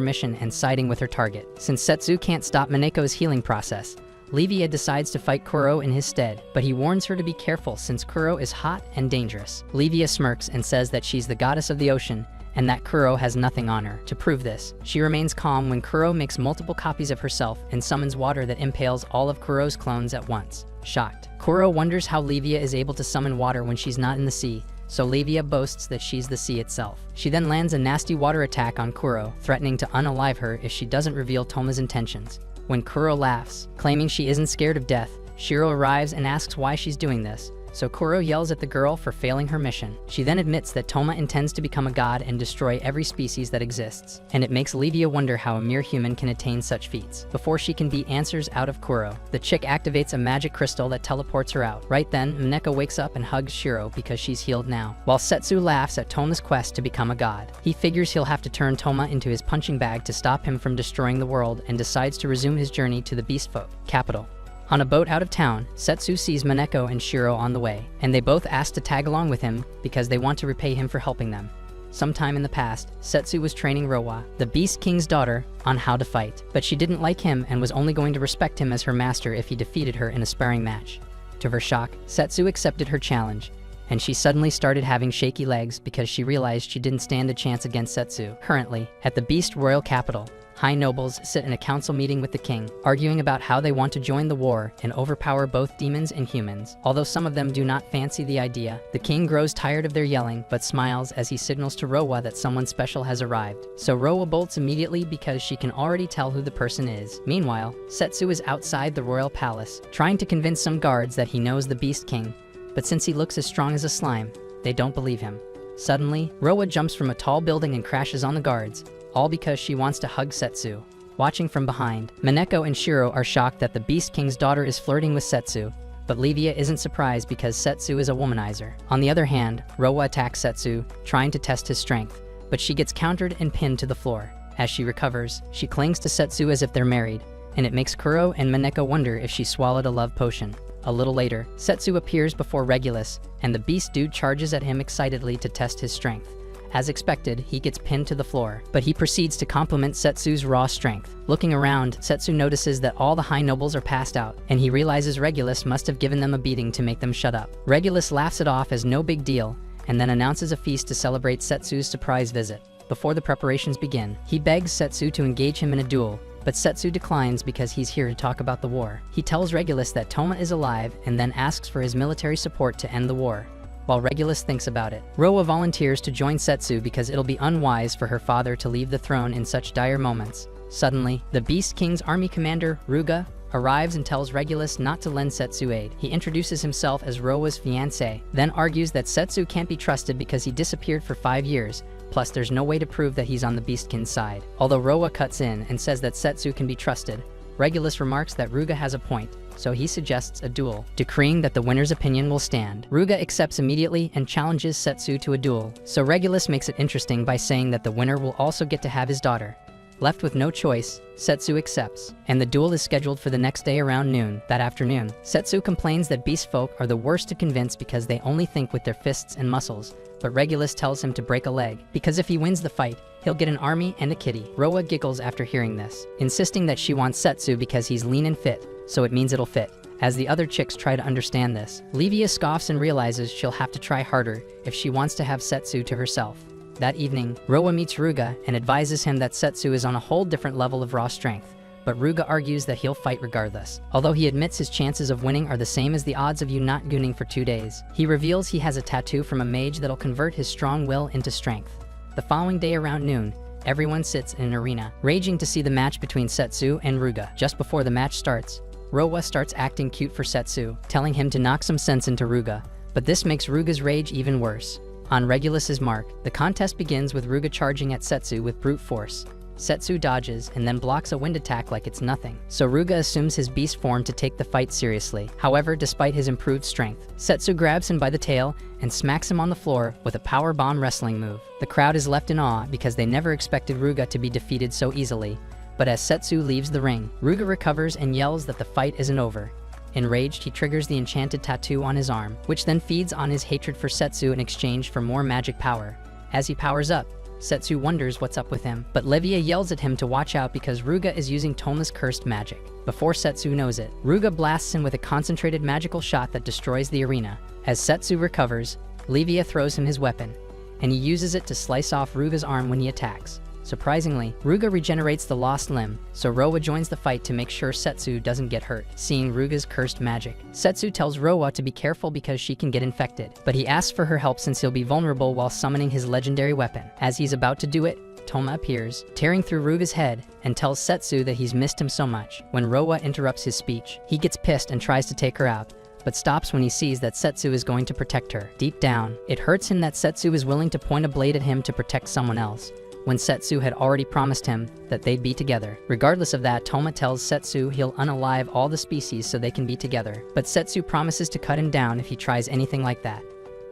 mission and siding with her target. Since Setsu can't stop Mineko's healing process, Livia decides to fight Kuro in his stead, but he warns her to be careful since Kuro is hot and dangerous. Livia smirks and says that she's the goddess of the ocean and that Kuro has nothing on her. To prove this, she remains calm when Kuro makes multiple copies of herself and summons water that impales all of Kuro's clones at once. Shocked, Kuro wonders how Livia is able to summon water when she's not in the sea, so Livia boasts that she's the sea itself. She then lands a nasty water attack on Kuro, threatening to unalive her if she doesn't reveal Toma's intentions. When Kuro laughs, claiming she isn't scared of death, Shiro arrives and asks why she's doing this, so Kuro yells at the girl for failing her mission. She then admits that Toma intends to become a god and destroy every species that exists, and it makes Livia wonder how a mere human can attain such feats. Before she can beat answers out of Kuro, the chick activates a magic crystal that teleports her out. Right then, Mineko wakes up and hugs Shiro because she's healed now, while Setsu laughs at Toma's quest to become a god. He figures he'll have to turn Toma into his punching bag to stop him from destroying the world and decides to resume his journey to the Beast Folk capital. On a boat out of town, Setsu sees Mineko and Shiro on the way, and they both ask to tag along with him because they want to repay him for helping them. Sometime in the past, Setsu was training Rowa, the Beast King's daughter, on how to fight, but she didn't like him and was only going to respect him as her master if he defeated her in a sparring match. To her shock, Setsu accepted her challenge, and she suddenly started having shaky legs because she realized she didn't stand a chance against Setsu. Currently, at the Beast Royal capital, high nobles sit in a council meeting with the king, arguing about how they want to join the war and overpower both demons and humans. Although some of them do not fancy the idea, the king grows tired of their yelling but smiles as he signals to Rowa that someone special has arrived. So Rowa bolts immediately because she can already tell who the person is. Meanwhile, Setsu is outside the royal palace, trying to convince some guards that he knows the Beast King, but since he looks as strong as a slime, they don't believe him. Suddenly, Rowa jumps from a tall building and crashes on the guards, all because she wants to hug Setsu. Watching from behind, Mineko and Shiro are shocked that the Beast King's daughter is flirting with Setsu, but Livia isn't surprised because Setsu is a womanizer. On the other hand, Rowa attacks Setsu, trying to test his strength, but she gets countered and pinned to the floor. As she recovers, she clings to Setsu as if they're married, and it makes Kuro and Mineko wonder if she swallowed a love potion. A little later, Setsu appears before Regulus, and the Beast Dude charges at him excitedly to test his strength. As expected, he gets pinned to the floor, but he proceeds to compliment Setsu's raw strength. Looking around, Setsu notices that all the high nobles are passed out, and he realizes Regulus must have given them a beating to make them shut up. Regulus laughs it off as no big deal, and then announces a feast to celebrate Setsu's surprise visit. Before the preparations begin, he begs Setsu to engage him in a duel, but Setsu declines because he's here to talk about the war. He tells Regulus that Toma is alive and then asks for his military support to end the war. While Regulus thinks about it, Rowa volunteers to join Setsu because it'll be unwise for her father to leave the throne in such dire moments. Suddenly, the Beast King's army commander, Ruga, arrives and tells Regulus not to lend Setsu aid. He introduces himself as Rowa's fiancé, then argues that Setsu can't be trusted because he disappeared for 5 years, plus there's no way to prove that he's on the Beast King's side. Although Rowa cuts in and says that Setsu can be trusted, Regulus remarks that Ruga has a point, so he suggests a duel, decreeing that the winner's opinion will stand. Ruga accepts immediately and challenges Setsu to a duel, so Regulus makes it interesting by saying that the winner will also get to have his daughter. Left with no choice, Setsu accepts, and the duel is scheduled for the next day around noon. That afternoon, Setsu complains that beast folk are the worst to convince because they only think with their fists and muscles, but Regulus tells him to break a leg, because if he wins the fight, he'll get an army and a kitty. Rowa giggles after hearing this, insisting that she wants Setsu because he's lean and fit, so it means it'll fit. As the other chicks try to understand this, Livia scoffs and realizes she'll have to try harder if she wants to have Setsu to herself. That evening, Roa meets Ruga and advises him that Setsu is on a whole different level of raw strength, but Ruga argues that he'll fight regardless. Although he admits his chances of winning are the same as the odds of you not gooning for 2 days, he reveals he has a tattoo from a mage that'll convert his strong will into strength. The following day around noon, everyone sits in an arena, raging to see the match between Setsu and Ruga. Just before the match starts, Roa starts acting cute for Setsu, telling him to knock some sense into Ruga, but this makes Ruga's rage even worse. On Regulus's mark, the contest begins with Ruga charging at Setsu with brute force. Setsu dodges and then blocks a wind attack like it's nothing, so Ruga assumes his beast form to take the fight seriously. However, despite his improved strength, Setsu grabs him by the tail and smacks him on the floor with a power bomb wrestling move. The crowd is left in awe because they never expected Ruga to be defeated so easily, but as Setsu leaves the ring, Ruga recovers and yells that the fight isn't over. Enraged, he triggers the enchanted tattoo on his arm, which then feeds on his hatred for Setsu in exchange for more magic power. As he powers up, Setsu wonders what's up with him, but Livia yells at him to watch out because Ruga is using Toma's cursed magic. Before Setsu knows it, Ruga blasts him with a concentrated magical shot that destroys the arena. As Setsu recovers, Livia throws him his weapon, and he uses it to slice off Ruga's arm when he attacks. Surprisingly, Ruga regenerates the lost limb, so Roa joins the fight to make sure Setsu doesn't get hurt. Seeing Ruga's cursed magic, Setsu tells Roa to be careful because she can get infected, but he asks for her help since he'll be vulnerable while summoning his legendary weapon. As he's about to do it, Toma appears, tearing through Ruga's head, and tells Setsu that he's missed him so much. When Roa interrupts his speech, he gets pissed and tries to take her out, but stops when he sees that Setsu is going to protect her. Deep down, it hurts him that Setsu is willing to point a blade at him to protect someone else, when Setsu had already promised him that they'd be together. Regardless of that, Toma tells Setsu he'll unalive all the species so they can be together, but Setsu promises to cut him down if he tries anything like that.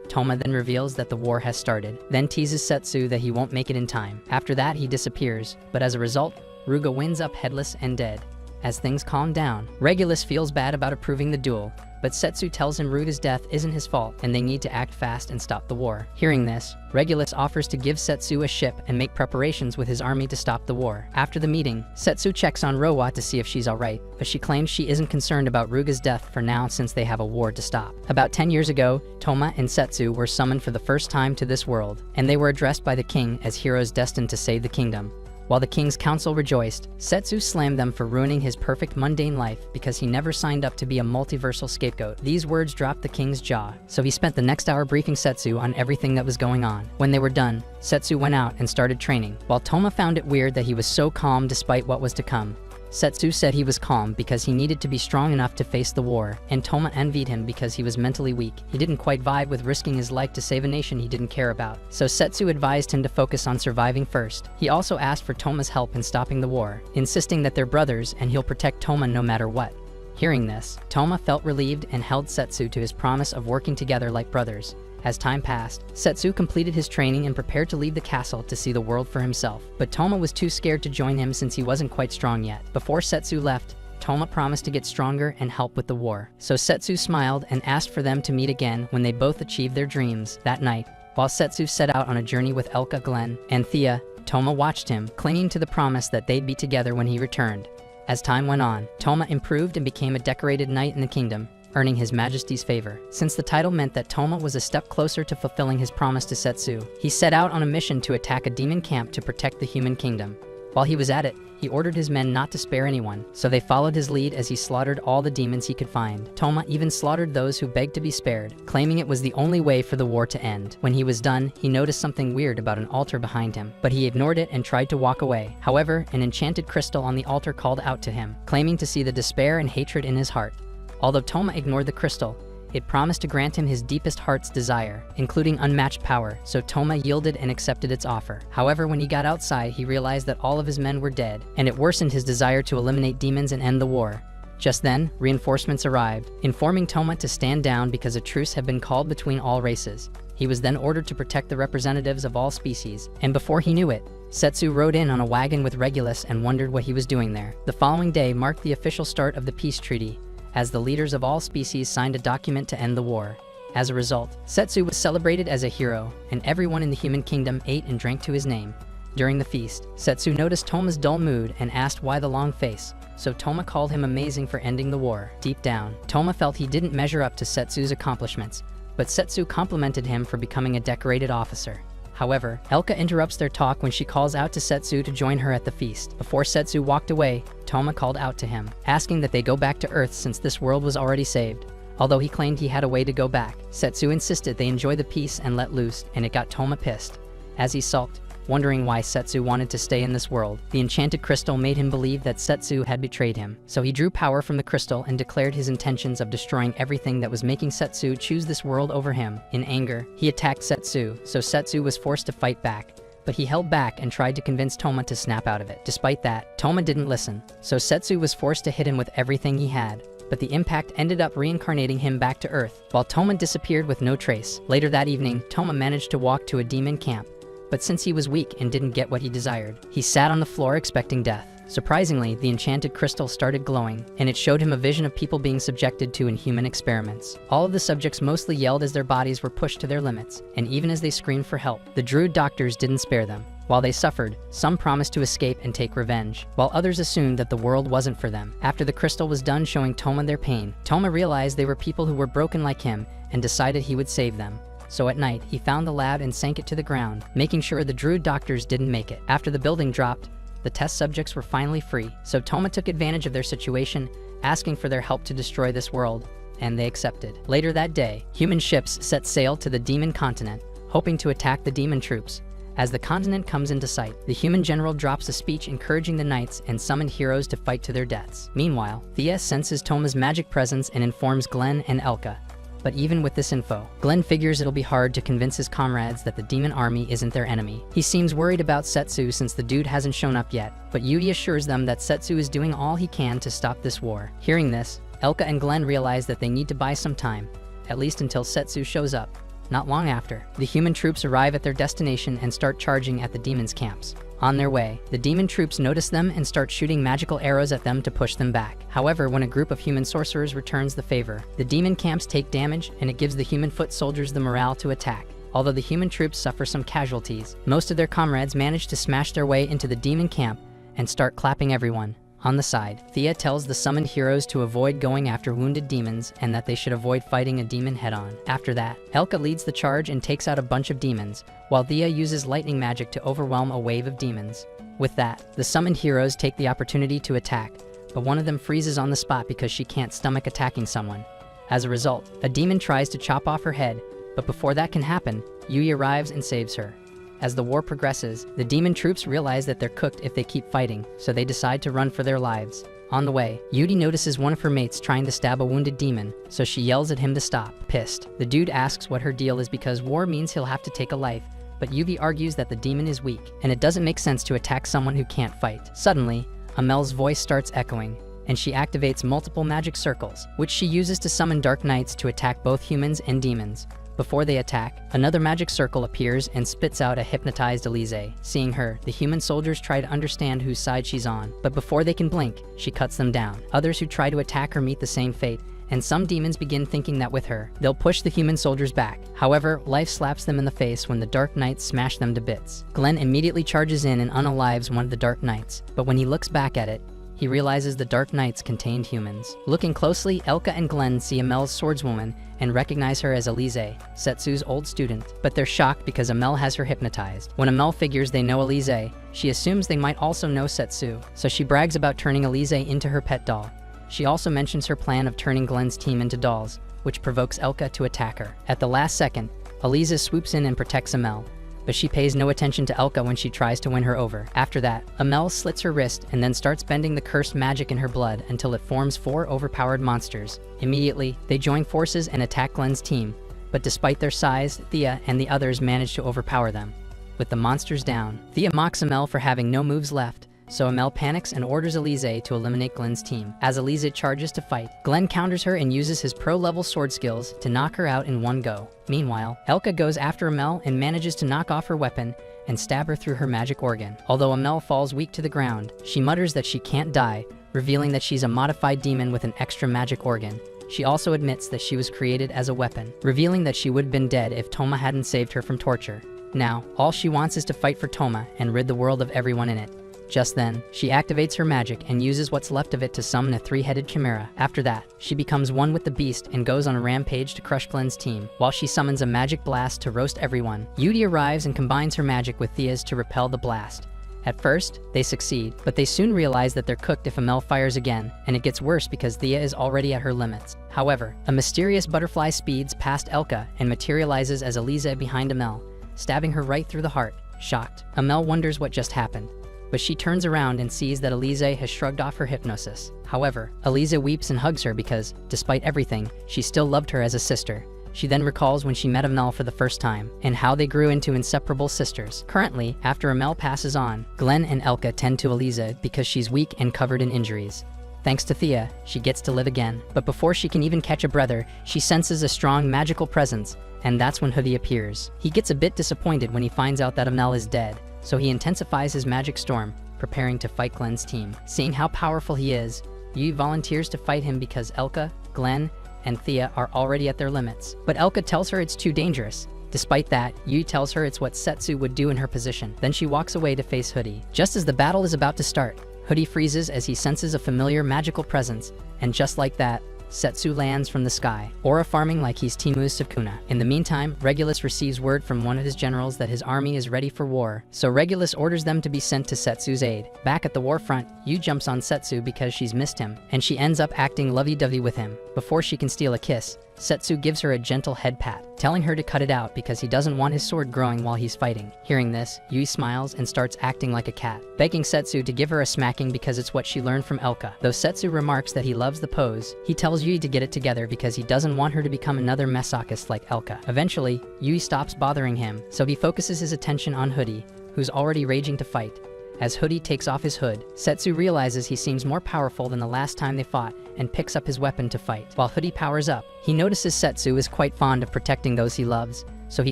Toma then reveals that the war has started, then teases Setsu that he won't make it in time. After that, he disappears, but as a result, Ruga winds up headless and dead. As things calm down, Regulus feels bad about approving the duel, but Setsu tells him Ruga's death isn't his fault and they need to act fast and stop the war. Hearing this, Regulus offers to give Setsu a ship and make preparations with his army to stop the war. After the meeting, Setsu checks on Roa to see if she's alright, but she claims she isn't concerned about Ruga's death for now since they have a war to stop. About 10 years ago, Toma and Setsu were summoned for the first time to this world, and they were addressed by the king as heroes destined to save the kingdom. While the king's council rejoiced, Setsu slammed them for ruining his perfect mundane life because he never signed up to be a multiversal scapegoat. These words dropped the king's jaw, so he spent the next hour briefing Setsu on everything that was going on. When they were done, Setsu went out and started training, while Toma found it weird that he was so calm despite what was to come. Setsu said he was calm because he needed to be strong enough to face the war, and Toma envied him because he was mentally weak. He didn't quite vibe with risking his life to save a nation he didn't care about, so Setsu advised him to focus on surviving first. He also asked for Toma's help in stopping the war, insisting that they're brothers and he'll protect Toma no matter what. Hearing this, Toma felt relieved and held Setsu to his promise of working together like brothers. As time passed, Setsu completed his training and prepared to leave the castle to see the world for himself. But Toma was too scared to join him since he wasn't quite strong yet. Before Setsu left, Toma promised to get stronger and help with the war. So Setsu smiled and asked for them to meet again when they both achieved their dreams. That night, while Setsu set out on a journey with Elka, Glenn, and Thea, Toma watched him, clinging to the promise that they'd be together when he returned. As time went on, Toma improved and became a decorated knight in the kingdom, earning His Majesty's favor. Since the title meant that Toma was a step closer to fulfilling his promise to Setsu, he set out on a mission to attack a demon camp to protect the human kingdom. While he was at it, he ordered his men not to spare anyone, so they followed his lead as he slaughtered all the demons he could find. Toma even slaughtered those who begged to be spared, claiming it was the only way for the war to end. When he was done, he noticed something weird about an altar behind him, but he ignored it and tried to walk away. However, an enchanted crystal on the altar called out to him, claiming to see the despair and hatred in his heart. Although Toma ignored the crystal, it promised to grant him his deepest heart's desire, including unmatched power, so Toma yielded and accepted its offer. However, when he got outside, he realized that all of his men were dead, and it worsened his desire to eliminate demons and end the war. Just then, reinforcements arrived, informing Toma to stand down because a truce had been called between all races. He was then ordered to protect the representatives of all species, and before he knew it, Setsu rode in on a wagon with Regulus and wondered what he was doing there. The following day marked the official start of the peace treaty, as the leaders of all species signed a document to end the war. As a result, Setsu was celebrated as a hero, and everyone in the human kingdom ate and drank to his name. During the feast, Setsu noticed Toma's dull mood and asked why the long face, so Toma called him amazing for ending the war. Deep down, Toma felt he didn't measure up to Setsu's accomplishments, but Setsu complimented him for becoming a decorated officer. However, Elka interrupts their talk when she calls out to Setsu to join her at the feast. Before Setsu walked away, Toma called out to him, asking that they go back to Earth since this world was already saved. Although he claimed he had a way to go back, Setsu insisted they enjoy the peace and let loose, and it got Toma pissed. As he sulked, wondering why Setsu wanted to stay in this world, the enchanted crystal made him believe that Setsu had betrayed him. So he drew power from the crystal and declared his intentions of destroying everything that was making Setsu choose this world over him. In anger, he attacked Setsu, so Setsu was forced to fight back. But he held back and tried to convince Toma to snap out of it. Despite that, Toma didn't listen, so Setsu was forced to hit him with everything he had. But the impact ended up reincarnating him back to Earth, while Toma disappeared with no trace. Later that evening, Toma managed to walk to a demon camp. But since he was weak and didn't get what he desired, he sat on the floor expecting death. Surprisingly, the enchanted crystal started glowing, and it showed him a vision of people being subjected to inhuman experiments. All of the subjects mostly yelled as their bodies were pushed to their limits, and even as they screamed for help, the druid doctors didn't spare them. While they suffered, some promised to escape and take revenge, while others assumed that the world wasn't for them. After the crystal was done showing Toma their pain, Toma realized they were people who were broken like him and decided he would save them. So at night, he found the lab and sank it to the ground, making sure the druid doctors didn't make it. After the building dropped, the test subjects were finally free, so Toma took advantage of their situation, asking for their help to destroy this world, and they accepted. Later that day, human ships set sail to the demon continent, hoping to attack the demon troops. As the continent comes into sight, the human general drops a speech encouraging the knights and summoned heroes to fight to their deaths. Meanwhile, Thea senses Toma's magic presence and informs Glenn and Elka. But even with this info, Glenn figures it'll be hard to convince his comrades that the demon army isn't their enemy. He seems worried about Setsu since the dude hasn't shown up yet, but Yui assures them that Setsu is doing all he can to stop this war. Hearing this, Elka and Glenn realize that they need to buy some time, at least until Setsu shows up. Not long after, the human troops arrive at their destination and start charging at the demons' camps. On their way, the demon troops notice them and start shooting magical arrows at them to push them back. However, when a group of human sorcerers returns the favor, the demon camps take damage and it gives the human foot soldiers the morale to attack. Although the human troops suffer some casualties, most of their comrades manage to smash their way into the demon camp and start clapping everyone. On the side, Thea tells the summoned heroes to avoid going after wounded demons and that they should avoid fighting a demon head-on. After that, Elka leads the charge and takes out a bunch of demons, while Thea uses lightning magic to overwhelm a wave of demons. With that, the summoned heroes take the opportunity to attack, but one of them freezes on the spot because she can't stomach attacking someone. As a result, a demon tries to chop off her head, but before that can happen, Yui arrives and saves her. As the war progresses, the demon troops realize that they're cooked if they keep fighting, so they decide to run for their lives. On the way, Yuri notices one of her mates trying to stab a wounded demon, so she yells at him to stop. Pissed, the dude asks what her deal is because war means he'll have to take a life, but Yuvi argues that the demon is weak, and it doesn't make sense to attack someone who can't fight. Suddenly, Amel's voice starts echoing, and she activates multiple magic circles, which she uses to summon dark knights to attack both humans and demons. Before they attack, another magic circle appears and spits out a hypnotized Elise. Seeing her, the human soldiers try to understand whose side she's on, but before they can blink, she cuts them down. Others who try to attack her meet the same fate, and some demons begin thinking that with her, they'll push the human soldiers back. However, life slaps them in the face when the Dark Knights smash them to bits. Glenn immediately charges in and unalives one of the Dark Knights, but when he looks back at it, he realizes the Dark Knights contained humans. Looking closely, Elka and Glenn see Amel's swordswoman and recognize her as Elise, Setsu's old student, but they're shocked because Amel has her hypnotized. When Amel figures they know Elise, she assumes they might also know Setsu, so she brags about turning Elise into her pet doll. She also mentions her plan of turning Glenn's team into dolls, which provokes Elka to attack her. At the last second, Elise swoops in and protects Amel, but she pays no attention to Elka when she tries to win her over. After that, Amel slits her wrist and then starts bending the cursed magic in her blood until it forms 4 overpowered monsters. Immediately, they join forces and attack Glenn's team, but despite their size, Thea and the others manage to overpower them. With the monsters down, Thea mocks Amel for having no moves left, so Amel panics and orders Elise to eliminate Glenn's team. As Elise charges to fight, Glenn counters her and uses his pro-level sword skills to knock her out in one go. Meanwhile, Elka goes after Amel and manages to knock off her weapon and stab her through her magic organ. Although Amel falls weak to the ground, she mutters that she can't die, revealing that she's a modified demon with an extra magic organ. She also admits that she was created as a weapon, revealing that she would have been dead if Toma hadn't saved her from torture. Now, all she wants is to fight for Toma and rid the world of everyone in it. Just then, she activates her magic and uses what's left of it to summon a three-headed chimera. After that, she becomes one with the beast and goes on a rampage to crush Glenn's team, while she summons a magic blast to roast everyone. Yudi arrives and combines her magic with Thea's to repel the blast. At first, they succeed, but they soon realize that they're cooked if Amel fires again, and it gets worse because Thea is already at her limits. However, a mysterious butterfly speeds past Elka and materializes as Alize behind Amel, stabbing her right through the heart. Shocked, Amel wonders what just happened, but she turns around and sees that Alize has shrugged off her hypnosis. However, Alize weeps and hugs her because, despite everything, she still loved her as a sister. She then recalls when she met Amel for the first time, and how they grew into inseparable sisters. Currently, after Amel passes on, Glenn and Elka tend to Alize because she's weak and covered in injuries. Thanks to Thea, she gets to live again. But before she can even catch a breather, she senses a strong magical presence, and that's when Hoodie appears. He gets a bit disappointed when he finds out that Amel is dead, so he intensifies his magic storm, preparing to fight Glenn's team. Seeing how powerful he is, Yui volunteers to fight him because Elka, Glenn, and Thea are already at their limits. But Elka tells her it's too dangerous. Despite that, Yui tells her it's what Setsu would do in her position. Then she walks away to face Hoodie. Just as the battle is about to start, Hoodie freezes as he senses a familiar magical presence, and just like that, Setsu lands from the sky, aura farming like he's Timu's Sukuna. In the meantime, Regulus receives word from one of his generals that his army is ready for war, so Regulus orders them to be sent to Setsu's aid. Back at the war front, Yu jumps on Setsu because she's missed him, and she ends up acting lovey-dovey with him. Before she can steal a kiss, Setsu gives her a gentle head pat, telling her to cut it out because he doesn't want his sword growing while he's fighting. Hearing this, Yui smiles and starts acting like a cat, begging Setsu to give her a smacking because it's what she learned from Elka. Though Setsu remarks that he loves the pose, he tells Yui to get it together because he doesn't want her to become another masochist like Elka. Eventually, Yui stops bothering him, so he focuses his attention on Hoodie, who's already raging to fight. As Hoodie takes off his hood, Setsu realizes he seems more powerful than the last time they fought and picks up his weapon to fight. While Hoodie powers up, he notices Setsu is quite fond of protecting those he loves, so he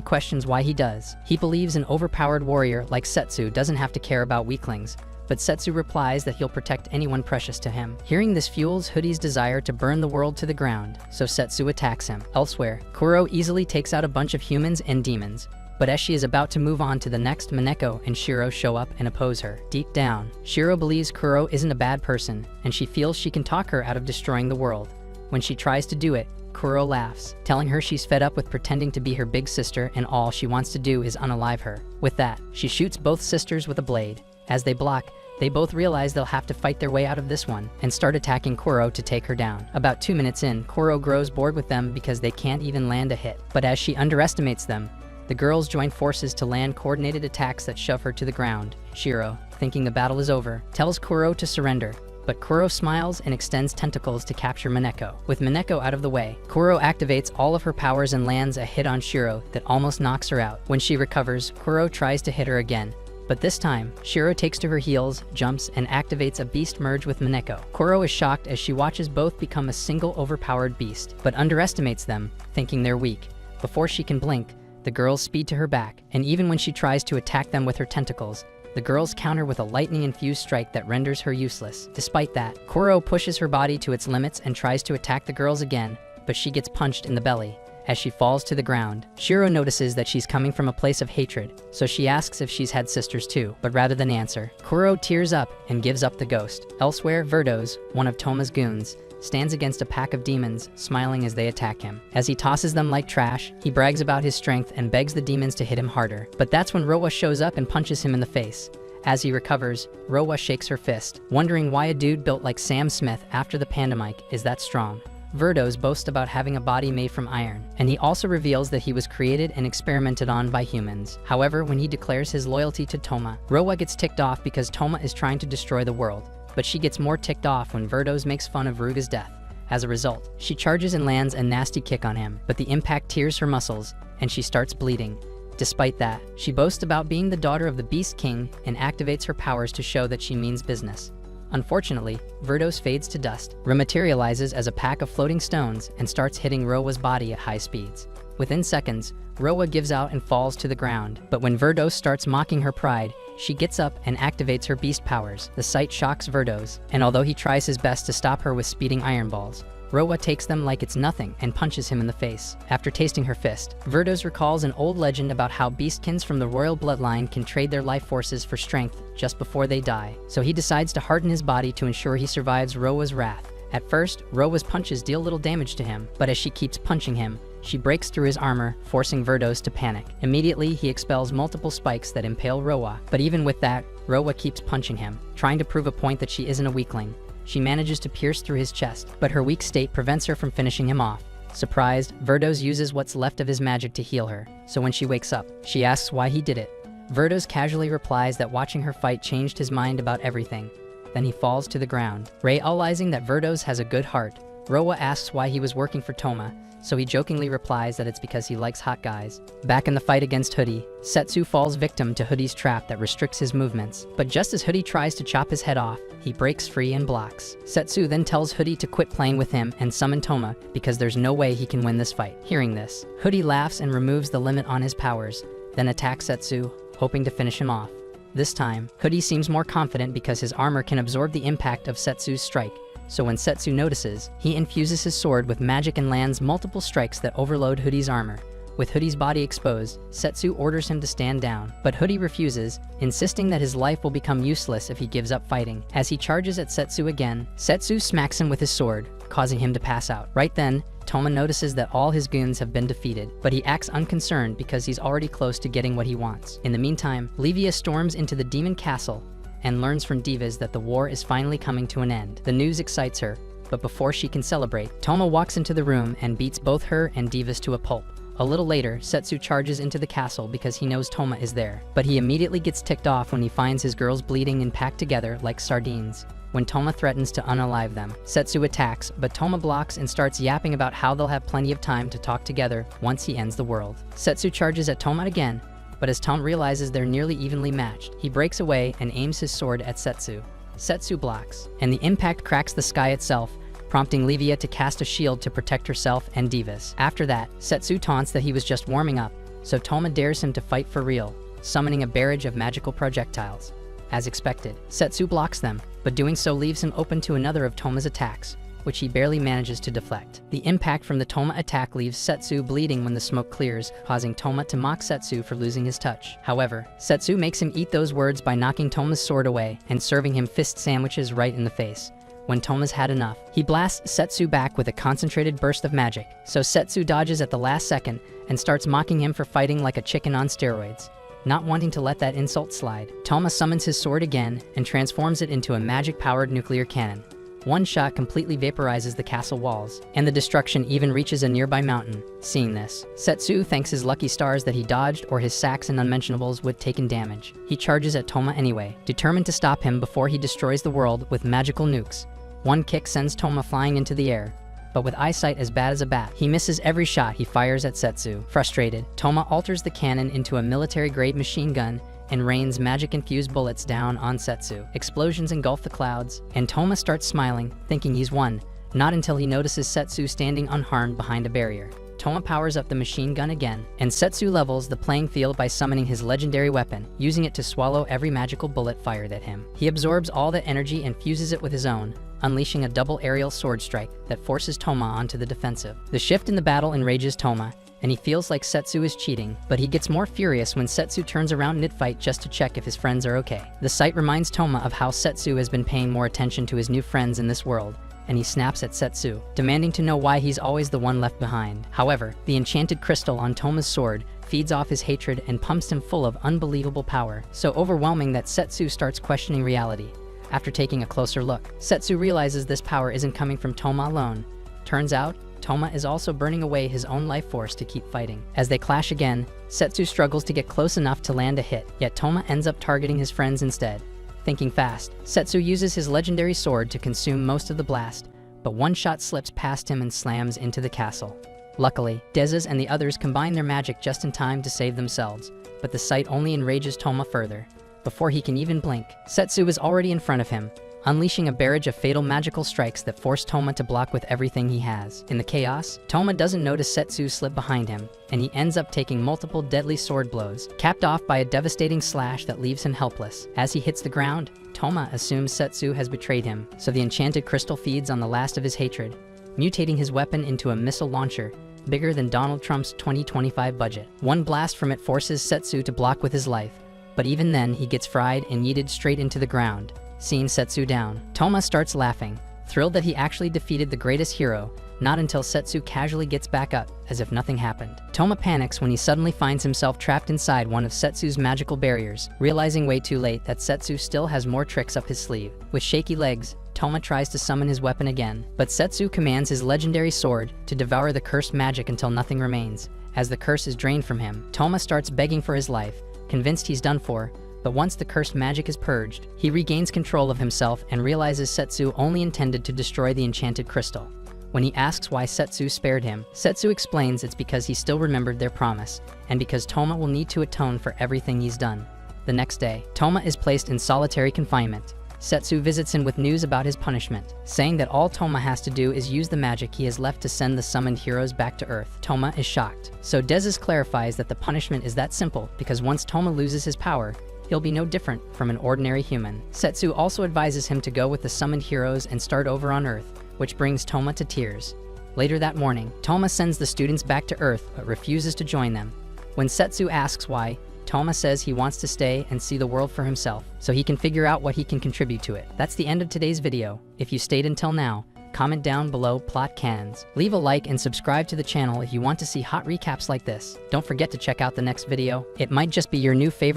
questions why he does. He believes an overpowered warrior like Setsu doesn't have to care about weaklings, but Setsu replies that he'll protect anyone precious to him. Hearing this fuels Hoodie's desire to burn the world to the ground, so Setsu attacks him. Elsewhere, Kuro easily takes out a bunch of humans and demons, but as she is about to move on to the next, Mineko and Shiro show up and oppose her. Deep down, Shiro believes Kuro isn't a bad person, and she feels she can talk her out of destroying the world. When she tries to do it, Kuro laughs, telling her she's fed up with pretending to be her big sister and all she wants to do is unalive her. With that, she shoots both sisters with a blade. As they block, they both realize they'll have to fight their way out of this one and start attacking Kuro to take her down. About 2 minutes in, Kuro grows bored with them because they can't even land a hit. But as she underestimates them, the girls join forces to land coordinated attacks that shove her to the ground. Shiro, thinking the battle is over, tells Kuro to surrender, but Kuro smiles and extends tentacles to capture Mineko. With Mineko out of the way, Kuro activates all of her powers and lands a hit on Shiro that almost knocks her out. When she recovers, Kuro tries to hit her again, but this time, Shiro takes to her heels, jumps, and activates a beast merge with Mineko. Kuro is shocked as she watches both become a single overpowered beast, but underestimates them, thinking they're weak. Before she can blink, the girls speed to her back, and even when she tries to attack them with her tentacles, the girls counter with a lightning-infused strike that renders her useless. Despite that, Kuro pushes her body to its limits and tries to attack the girls again, but she gets punched in the belly. As she falls to the ground, Shiro notices that she's coming from a place of hatred, so she asks if she's had sisters too, but rather than answer, Kuro tears up and gives up the ghost. Elsewhere, Verdos, one of Toma's goons, stands against a pack of demons, smiling as they attack him. As he tosses them like trash, he brags about his strength and begs the demons to hit him harder. But that's when Rowa shows up and punches him in the face. As he recovers, Rowa shakes her fist, wondering why a dude built like Sam Smith after the Pandemic is that strong. Verdos boasts about having a body made from iron, and he also reveals that he was created and experimented on by humans. However, when he declares his loyalty to Toma, Rowa gets ticked off because Toma is trying to destroy the world. But she gets more ticked off when Verdos makes fun of Ruga's death. As a result, she charges and lands a nasty kick on him, but the impact tears her muscles, and she starts bleeding. Despite that, she boasts about being the daughter of the Beast King and activates her powers to show that she means business. Unfortunately, Verdos fades to dust, rematerializes as a pack of floating stones, and starts hitting Rowa's body at high speeds. Within seconds, Rowa gives out and falls to the ground, but when Verdos starts mocking her pride, she gets up and activates her beast powers. The sight shocks Verdos, and although he tries his best to stop her with speeding iron balls, Rowa takes them like it's nothing and punches him in the face. After tasting her fist, Verdos recalls an old legend about how beastkins from the royal bloodline can trade their life forces for strength just before they die. So he decides to harden his body to ensure he survives Rowa's wrath. At first, Rowa's punches deal little damage to him, but as she keeps punching him, she breaks through his armor, forcing Verdos to panic. Immediately, he expels multiple spikes that impale Rowa, but even with that, Rowa keeps punching him, trying to prove a point that she isn't a weakling. She manages to pierce through his chest, but her weak state prevents her from finishing him off. Surprised, Verdos uses what's left of his magic to heal her, so when she wakes up, she asks why he did it. Verdos casually replies that watching her fight changed his mind about everything. Then he falls to the ground. Realizing that Verdos has a good heart, Rowa asks why he was working for Toma, so he jokingly replies that it's because he likes hot guys. Back in the fight against Hoodie, Setsu falls victim to Hoodie's trap that restricts his movements. But just as Hoodie tries to chop his head off, he breaks free and blocks. Setsu then tells Hoodie to quit playing with him and summon Toma because there's no way he can win this fight. Hearing this, Hoodie laughs and removes the limit on his powers, then attacks Setsu, hoping to finish him off. This time, Hoodie seems more confident because his armor can absorb the impact of Setsu's strike. So when Setsu notices, he infuses his sword with magic and lands multiple strikes that overload Hoodie's armor. With Hoodie's body exposed, Setsu orders him to stand down, but Hoodie refuses, insisting that his life will become useless if he gives up fighting. As he charges at Setsu again, Setsu smacks him with his sword, causing him to pass out. Right then, Toma notices that all his goons have been defeated, but he acts unconcerned because he's already close to getting what he wants. In the meantime, Livia storms into the demon castle and learns from divas that the war is finally coming to an end. The news excites her, but before she can celebrate, Toma walks into the room and beats both her and divas to a pulp. A little later, Setsu charges into the castle because he knows Toma is there, but he immediately gets ticked off when he finds his girls bleeding and packed together like sardines. When Toma threatens to unalive them, Setsu attacks, but Toma blocks and starts yapping about how they'll have plenty of time to talk together once he ends the world. Setsu charges at Toma again, but as Toma realizes they're nearly evenly matched, he breaks away and aims his sword at Setsu. Setsu blocks, and the impact cracks the sky itself, prompting Livia to cast a shield to protect herself and divas. After that, Setsu taunts that he was just warming up, so Toma dares him to fight for real, summoning a barrage of magical projectiles. As expected, Setsu blocks them, but doing so leaves him open to another of Toma's attacks, which he barely manages to deflect. The impact from the Toma attack leaves Setsu bleeding when the smoke clears, causing Toma to mock Setsu for losing his touch. However, Setsu makes him eat those words by knocking Toma's sword away and serving him fist sandwiches right in the face. When Toma's had enough, he blasts Setsu back with a concentrated burst of magic, so Setsu dodges at the last second and starts mocking him for fighting like a chicken on steroids. Not wanting to let that insult slide, Toma summons his sword again and transforms it into a magic-powered nuclear cannon. One shot completely vaporizes the castle walls, and the destruction even reaches a nearby mountain. Seeing this, Setsu thanks his lucky stars that he dodged or his sacks and unmentionables would taken damage. He charges at Toma anyway, determined to stop him before he destroys the world with magical nukes. One kick sends Toma flying into the air, but with eyesight as bad as a bat, he misses every shot he fires at Setsu. Frustrated, Toma alters the cannon into a military-grade machine gun and rains magic-infused bullets down on Setsu. Explosions engulf the clouds, and Toma starts smiling, thinking he's won, not until he notices Setsu standing unharmed behind a barrier. Toma powers up the machine gun again, and Setsu levels the playing field by summoning his legendary weapon, using it to swallow every magical bullet fired at him. He absorbs all that energy and fuses it with his own, unleashing a double aerial sword strike that forces Toma onto the defensive. The shift in the battle enrages Toma, and he feels like Setsu is cheating, but he gets more furious when Setsu turns around mid-fight just to check if his friends are okay. The sight reminds Toma of how Setsu has been paying more attention to his new friends in this world, and he snaps at Setsu, demanding to know why he's always the one left behind. However, the enchanted crystal on Toma's sword feeds off his hatred and pumps him full of unbelievable power, so overwhelming that Setsu starts questioning reality. After taking a closer look, Setsu realizes this power isn't coming from Toma alone. Turns out, Toma is also burning away his own life force to keep fighting. As they clash again, Setsu struggles to get close enough to land a hit, yet Toma ends up targeting his friends instead. Thinking fast, Setsu uses his legendary sword to consume most of the blast, but one shot slips past him and slams into the castle. Luckily, Dezes and the others combine their magic just in time to save themselves, but the sight only enrages Toma further. Before he can even blink, Setsu is already in front of him, unleashing a barrage of fatal magical strikes that force Toma to block with everything he has. In the chaos, Toma doesn't notice Setsu slip behind him, and he ends up taking multiple deadly sword blows, capped off by a devastating slash that leaves him helpless. As he hits the ground, Toma assumes Setsu has betrayed him, so the enchanted crystal feeds on the last of his hatred, mutating his weapon into a missile launcher bigger than Donald Trump's 2025 budget. One blast from it forces Setsu to block with his life, but even then he gets fried and yeeted straight into the ground, seeing Setsu down. Toma starts laughing, thrilled that he actually defeated the greatest hero, not until Setsu casually gets back up, as if nothing happened. Toma panics when he suddenly finds himself trapped inside one of Setsu's magical barriers, realizing way too late that Setsu still has more tricks up his sleeve. With shaky legs, Toma tries to summon his weapon again, but Setsu commands his legendary sword to devour the cursed magic until nothing remains. As the curse is drained from him, Toma starts begging for his life, convinced he's done for, but once the cursed magic is purged, he regains control of himself and realizes Setsu only intended to destroy the enchanted crystal. When he asks why Setsu spared him, Setsu explains it's because he still remembered their promise, and because Toma will need to atone for everything he's done. The next day, Toma is placed in solitary confinement. Setsu visits him with news about his punishment, saying that all Toma has to do is use the magic he has left to send the summoned heroes back to Earth. Toma is shocked. So Dezis clarifies that the punishment is that simple, because once Toma loses his power, he'll be no different from an ordinary human. Setsu also advises him to go with the summoned heroes and start over on Earth, which brings Toma to tears. Later that morning, Toma sends the students back to Earth but refuses to join them. When Setsu asks why, Toma says he wants to stay and see the world for himself, so he can figure out what he can contribute to it. That's the end of today's video. If you stayed until now, comment down below plot cans. Leave a like and subscribe to the channel if you want to see hot recaps like this. Don't forget to check out the next video. It might just be your new favorite